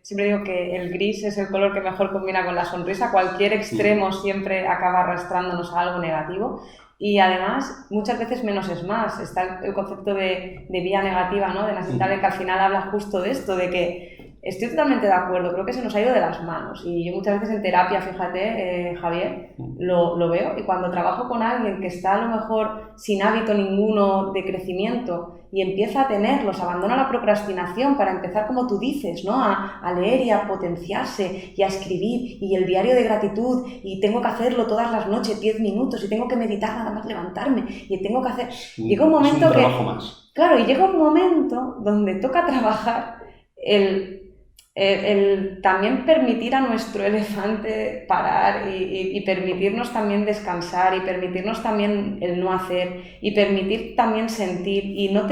Siempre digo que el gris es el color que mejor combina con la sonrisa. Cualquier extremo siempre acaba arrastrándonos a algo negativo. Y además, muchas veces menos es más. Está el concepto de vía negativa, ¿no? De Nassim Taleb, que al final habla justo de esto, de que estoy totalmente de acuerdo, creo que se nos ha ido de las manos. Y yo muchas veces en terapia, fíjate, Javier, lo veo. Y cuando trabajo con alguien que está a lo mejor sin hábito ninguno de crecimiento y empieza a tenerlos, abandona la procrastinación para empezar, como tú dices, ¿no? A leer y a potenciarse y a escribir, y el diario de gratitud, y tengo que hacerlo todas las noches, 10 minutos, y tengo que meditar nada más levantarme, y tengo que hacer... Llega un momento es un trabajo más. Claro, y llega un momento donde toca trabajar el también permitir a nuestro elefante parar y permitirnos también descansar y permitirnos también el no hacer y permitir también sentir y no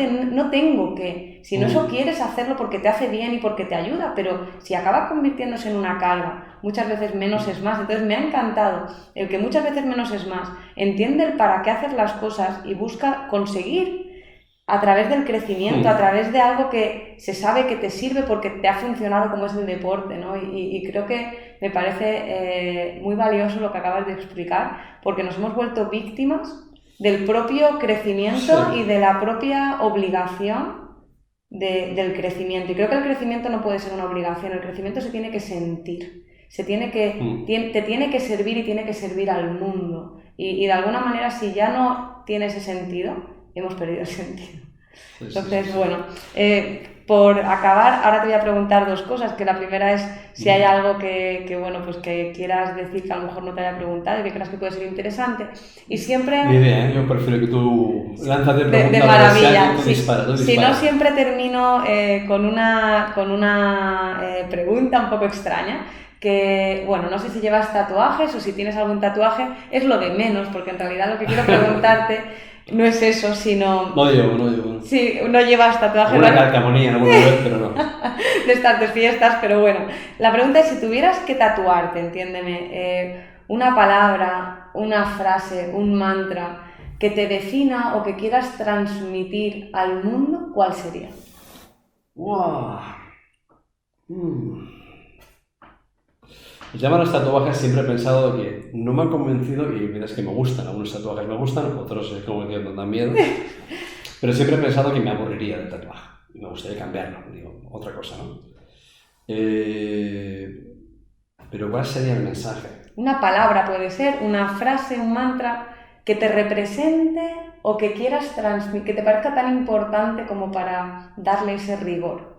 tengo que, si no eso quieres hacerlo porque te hace bien y porque te ayuda, pero si acaba convirtiéndose en una carga, muchas veces menos es más. Entonces me ha encantado el que muchas veces menos es más, entiende el para qué hacer las cosas y busca conseguir a través del crecimiento, a través de algo que se sabe que te sirve porque te ha funcionado, como es el deporte, ¿no? Y creo que me parece muy valioso lo que acabas de explicar, porque nos hemos vuelto víctimas del propio crecimiento y de la propia obligación del crecimiento. Y creo que el crecimiento no puede ser una obligación, el crecimiento se tiene que sentir, te tiene que servir y tiene que servir al mundo. Y de alguna manera, si ya no tiene ese sentido, hemos perdido el sentido. Entonces, bueno, por acabar, ahora te voy a preguntar dos cosas, que la primera es si hay algo que quieras decir que a lo mejor no te haya preguntado y que creas que puede ser interesante. Y siempre... Ni idea, yo prefiero que tú lánzate preguntas de maravilla. Tú dispara. Si no, siempre termino con una pregunta un poco extraña, que, bueno, no sé si llevas tatuajes o si tienes algún tatuaje, es lo de menos, porque en realidad lo que quiero preguntarte no es eso, sino... No llevo. Sí, no llevas tatuaje. Una calcamonía, alguna vez, pero no. De estas de fiestas, pero bueno. La pregunta es, si tuvieras que tatuarte, entiéndeme, una palabra, una frase, un mantra que te defina o que quieras transmitir al mundo, ¿cuál sería? ¡Wow! El tema de los tatuajes siempre he pensado que no me han convencido, y mira, es que me gustan, algunos tatuajes me gustan, otros como que me dan miedo, pero siempre he pensado que me aburriría del tatuaje, y me gustaría cambiarlo, digo, otra cosa, ¿no? Pero ¿cuál sería el mensaje? Una palabra puede ser, una frase, un mantra que te represente o que quieras transmitir, que te parezca tan importante como para darle ese rigor.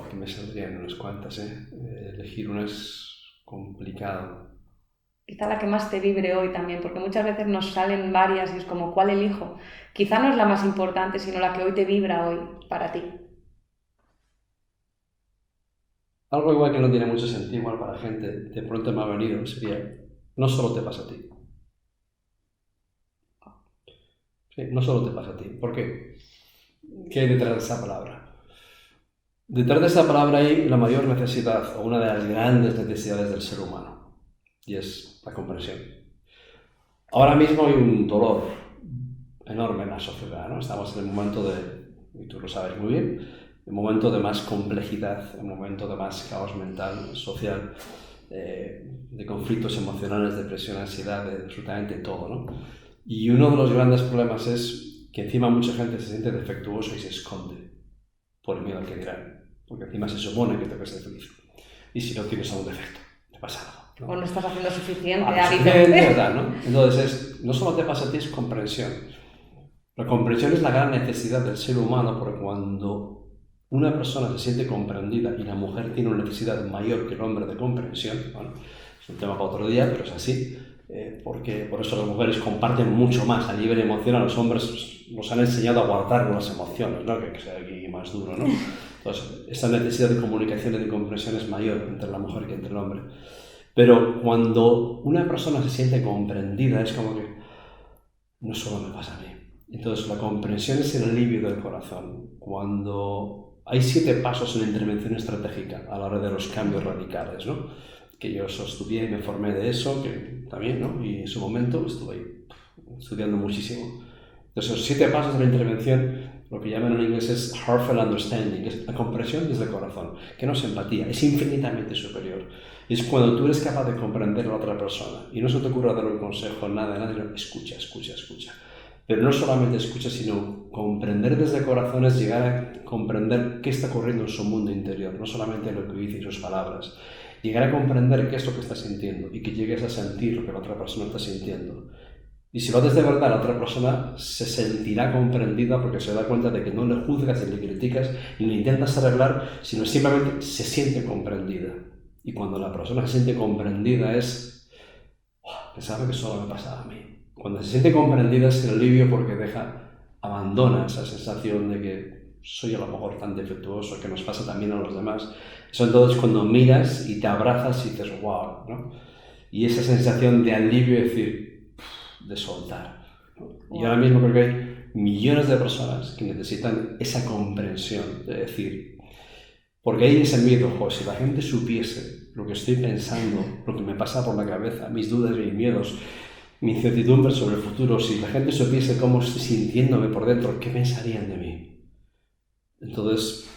Aquí me saldrían unas cuantas, elegir una es complicado. Quizá la que más te vibre hoy también, porque muchas veces nos salen varias y es como, ¿cuál elijo? Quizá no es la más importante, sino la que hoy te vibra hoy para ti. Algo igual que no tiene mucho sentido igual para la gente, de pronto me ha venido, sería, no solo te pasa a ti. Sí, no solo te pasa a ti. ¿Por qué? ¿Qué hay detrás de esa palabra? Detrás de esa palabra hay la mayor necesidad, o una de las grandes necesidades del ser humano, y es la comprensión. Ahora mismo hay un dolor enorme en la sociedad, ¿no? Estamos en el momento y tú lo sabes muy bien, el momento de más complejidad, el momento de más caos mental, social, de conflictos emocionales, depresión, ansiedad, de absolutamente todo, ¿no? Y uno de los grandes problemas es que encima mucha gente se siente defectuoso y se esconde por el miedo al que dirán, porque encima se supone que te puedes ser feliz. Y si no tienes algún defecto, te pasa algo, ¿no? O no estás haciendo suficiente, ¿verdad, no? Entonces, no solo te pasa a ti, es comprensión. La comprensión es la gran necesidad del ser humano, porque cuando una persona se siente comprendida y la mujer tiene una necesidad mayor que el hombre de comprensión, bueno, es un tema para otro día, pero es así, porque por eso las mujeres comparten mucho más a nivel emocional. Los hombres nos han enseñado a guardar las emociones, ¿no? Que sea aquí más duro, ¿no? Entonces, esa necesidad de comunicación y de comprensión es mayor entre la mujer que entre el hombre. Pero cuando una persona se siente comprendida, es como que no solo me pasa a mí. Entonces, la comprensión es el alivio del corazón. Cuando hay 7 pasos en la intervención estratégica a la hora de los cambios radicales, ¿no? Que yo estudié y me formé de eso, que también, ¿no? Y en su momento estuve estudiando muchísimo. Entonces, los 7 pasos de la intervención, lo que llaman en inglés es heartfelt understanding, que es la comprensión desde el corazón, que no es empatía, es infinitamente superior. Es cuando tú eres capaz de comprender a la otra persona y no se te ocurra dar un consejo, nada, escucha. Pero no solamente escucha, sino comprender desde el corazón es llegar a comprender qué está ocurriendo en su mundo interior, no solamente lo que dice y sus palabras. Llegar a comprender qué es lo que está sintiendo y que llegues a sentir lo que la otra persona está sintiendo. Y si lo haces de verdad, la otra persona se sentirá comprendida porque se da cuenta de que no le juzgas ni le criticas ni le intentas arreglar, sino simplemente se siente comprendida. Y cuando la persona se siente comprendida es... pensaba que solo me pasaba a mí. Cuando se siente comprendida es el alivio porque abandona esa sensación de que soy a lo mejor tan defectuoso, que nos pasa también a los demás. Eso entonces cuando miras y te abrazas y dices, wow, ¿no? Y esa sensación de alivio, es decir, de soltar, ¿no? Y ahora mismo creo que hay millones de personas que necesitan esa comprensión, de decir, porque hay ese miedo, si la gente supiese lo que estoy pensando, lo que me pasa por la cabeza, mis dudas, mis miedos, mi incertidumbre sobre el futuro, si la gente supiese cómo estoy sintiéndome por dentro, ¿qué pensarían de mí? Entonces,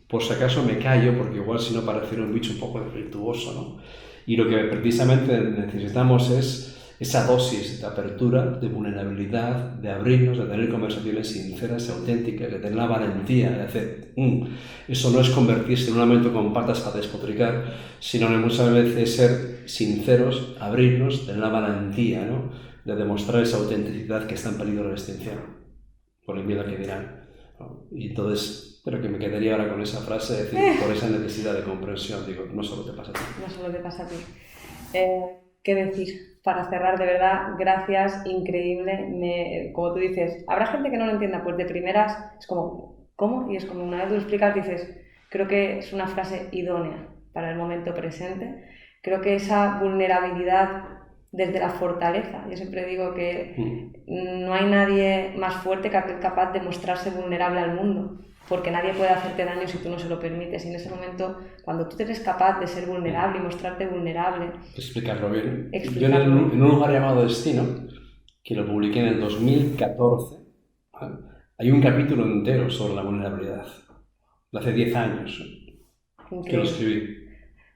por si acaso me callo, porque igual si no pareciera un bicho un poco defectuoso, ¿no? Y lo que precisamente necesitamos es esa dosis de apertura, de vulnerabilidad, de abrirnos, de tener conversaciones sinceras, auténticas, de tener la valentía de hacer. Eso no es convertirse en un lamento con patas para despotricar, sino muchas veces ser sinceros, abrirnos, tener la valentía, ¿no? De demostrar esa autenticidad que está en peligro de extinción, por el miedo que dirán, ¿no? Y entonces, pero que me quedaría ahora con esa frase, de decir, por esa necesidad de comprensión, digo, no solo te pasa a ti. No solo te pasa a ti. ¿Qué decir? Para cerrar, de verdad, gracias, increíble. Como tú dices, habrá gente que no lo entienda, pues de primeras es como, ¿cómo? Y es como una vez lo explicas, dices, creo que es una frase idónea para el momento presente. Creo que esa vulnerabilidad desde la fortaleza, yo siempre digo que no hay nadie más fuerte que aquel capaz de mostrarse vulnerable al mundo, porque nadie puede hacerte daño si tú no se lo permites. Y en ese momento, cuando tú eres capaz de ser vulnerable y mostrarte vulnerable... Explicarlo bien. Yo en un lugar llamado Destino, que lo publiqué en el 2014, hay un capítulo entero sobre la vulnerabilidad. De hace 10 años que lo escribí.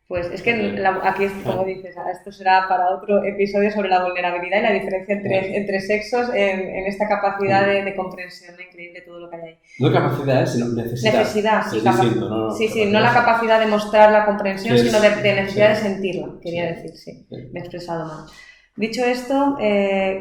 Pues es que aquí, como dices, esto será para otro episodio sobre la vulnerabilidad y la diferencia entre sexos en esta capacidad de comprensión increíble de todo lo que hay ahí. No capacidad, sino necesidad. Necesidad, sí. Es distinto, ¿no? Sí, no la capacidad de mostrar la comprensión, sino de necesidad de sentirla, quería decir, sí. Me he expresado mal. Dicho esto,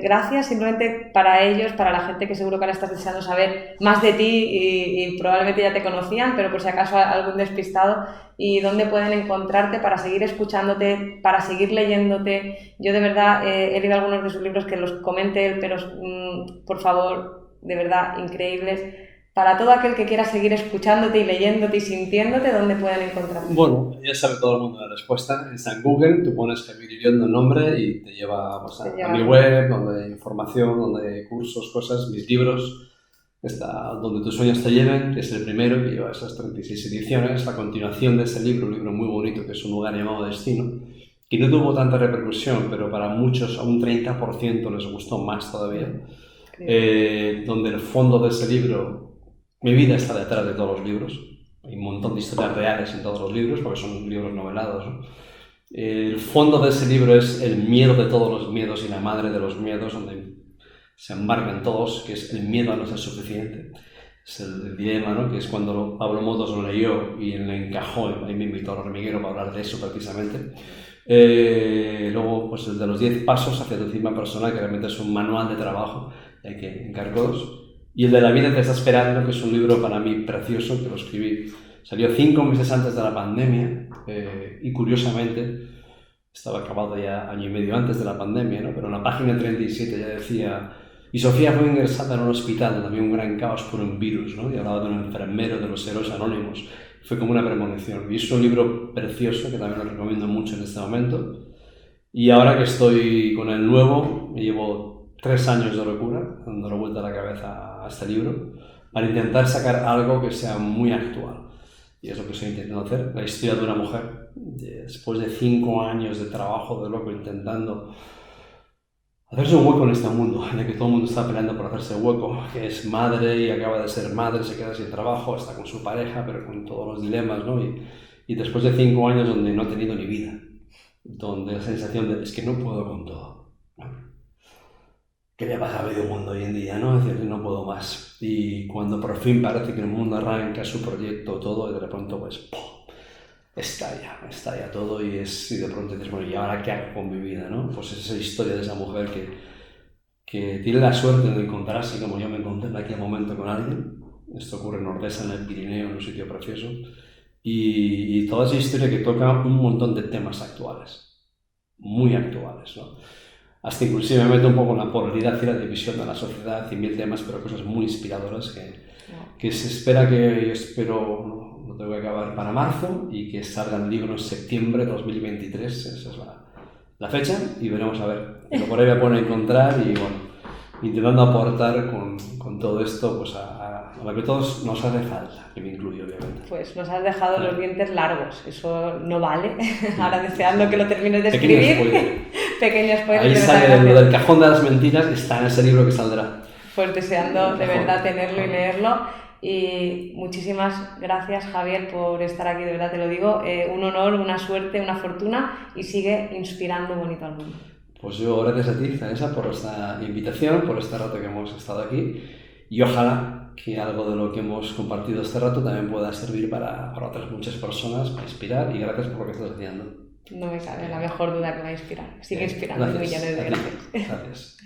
gracias simplemente para ellos, para la gente que seguro que ahora estás deseando saber más de ti y probablemente ya te conocían, pero por si acaso algún despistado, y dónde pueden encontrarte para seguir escuchándote, para seguir leyéndote. Yo de verdad he leído algunos de sus libros, que los comente él, pero por favor, de verdad, increíbles. Para todo aquel que quiera seguir escuchándote y leyéndote y sintiéndote, ¿dónde pueden encontrarte? Bueno, ya sabe todo el mundo la respuesta. Está en Google, tú pones Javier Iriondo el nombre y te lleva a mi web, donde hay información, donde hay cursos, cosas, mis libros. Está Donde tus sueños te lleven, que es el primero, que lleva esas 36 ediciones. La continuación de ese libro, un libro muy bonito, que es Un lugar llamado Destino, que no tuvo tanta repercusión, pero para muchos, a un 30% les gustó más todavía. Donde el fondo de ese libro... Mi vida está detrás de todos los libros. Hay un montón de historias reales en todos los libros, porque son libros novelados, ¿no? El fondo de ese libro es el miedo de todos los miedos y la madre de los miedos, donde se embarcan todos, que es el miedo a no ser suficiente. Es el dilema, ¿no? Que es cuando Pablo Motos lo leyó y le encajó, ahí me invitó a Hormiguero para hablar de eso precisamente. Luego, pues el de los 10 pasos hacia tu cima personal, que realmente es un manual de trabajo, hay que encargos. Y el de La vida te está esperando, que es un libro para mí precioso, que lo escribí. Salió 5 meses antes de la pandemia y curiosamente estaba acabado ya año y medio antes de la pandemia, ¿no? Pero en la página 37 ya decía: y Sofía fue ingresada en un hospital donde había un gran caos por un virus, ¿no? Y hablaba de un enfermero de los héroes anónimos. Fue como una premonición. Y es un libro precioso que también lo recomiendo mucho en este momento. Y ahora que estoy con el nuevo, me llevo 3 años de locura, dándole vuelta a la cabeza a este libro, para intentar sacar algo que sea muy actual. Y es lo que estoy intentando hacer. La historia de una mujer, después de 5 años de trabajo de loco intentando hacerse un hueco en este mundo, en el que todo el mundo está peleando por hacerse hueco, que es madre y acaba de ser madre, se queda sin trabajo, está con su pareja, pero con todos los dilemas, ¿no? Y después de 5 años donde no ha tenido ni vida, donde la sensación de es que no puedo con todo, ¿no? ¿Qué le pasa a medio mundo hoy en día, no? Es decir, no puedo más. Y cuando por fin parece que el mundo arranca su proyecto, todo, y de pronto, pues, ¡pum!, estalla todo y de pronto dices, bueno, ¿y ahora qué hago con mi vida, no? Pues es esa historia de esa mujer que tiene la suerte de encontrarse, como yo me encontré en aquel momento, con alguien. Esto ocurre en Ordesa, en el Pirineo, en un sitio precioso. Y toda esa historia que toca un montón de temas actuales, muy actuales, ¿no? Hasta inclusive me meto un poco en la polaridad y la división de la sociedad y 1000 temas, pero cosas muy inspiradoras que se espera que, yo espero, lo tengo que acabar para marzo y que salga el libro en septiembre de 2023, esa es la fecha, y veremos a ver. Pero por ahí me pone a encontrar y bueno, intentando aportar con todo esto pues a lo que todos nos hace falta, que me incluyo obviamente. Pues nos has dejado los dientes largos, eso no vale. Ahora deseando que lo termines de escribir. Pequeño spoiler. Ahí sale lo del cajón de las mentiras, está en ese libro que saldrá. Pues deseando de verdad tenerlo y leerlo. Y muchísimas gracias, Javier, por estar aquí, de verdad te lo digo. Un honor, una suerte, una fortuna, y sigue inspirando bonito al mundo. Pues yo gracias a ti, Vanessa, por esta invitación, por este rato que hemos estado aquí, y ojalá que algo de lo que hemos compartido este rato también pueda servir para otras muchas personas, para inspirar, y gracias por lo que estás haciendo. No me cabe la mejor duda que va a inspirar. Sigue inspirando millones de gracias. Gracias.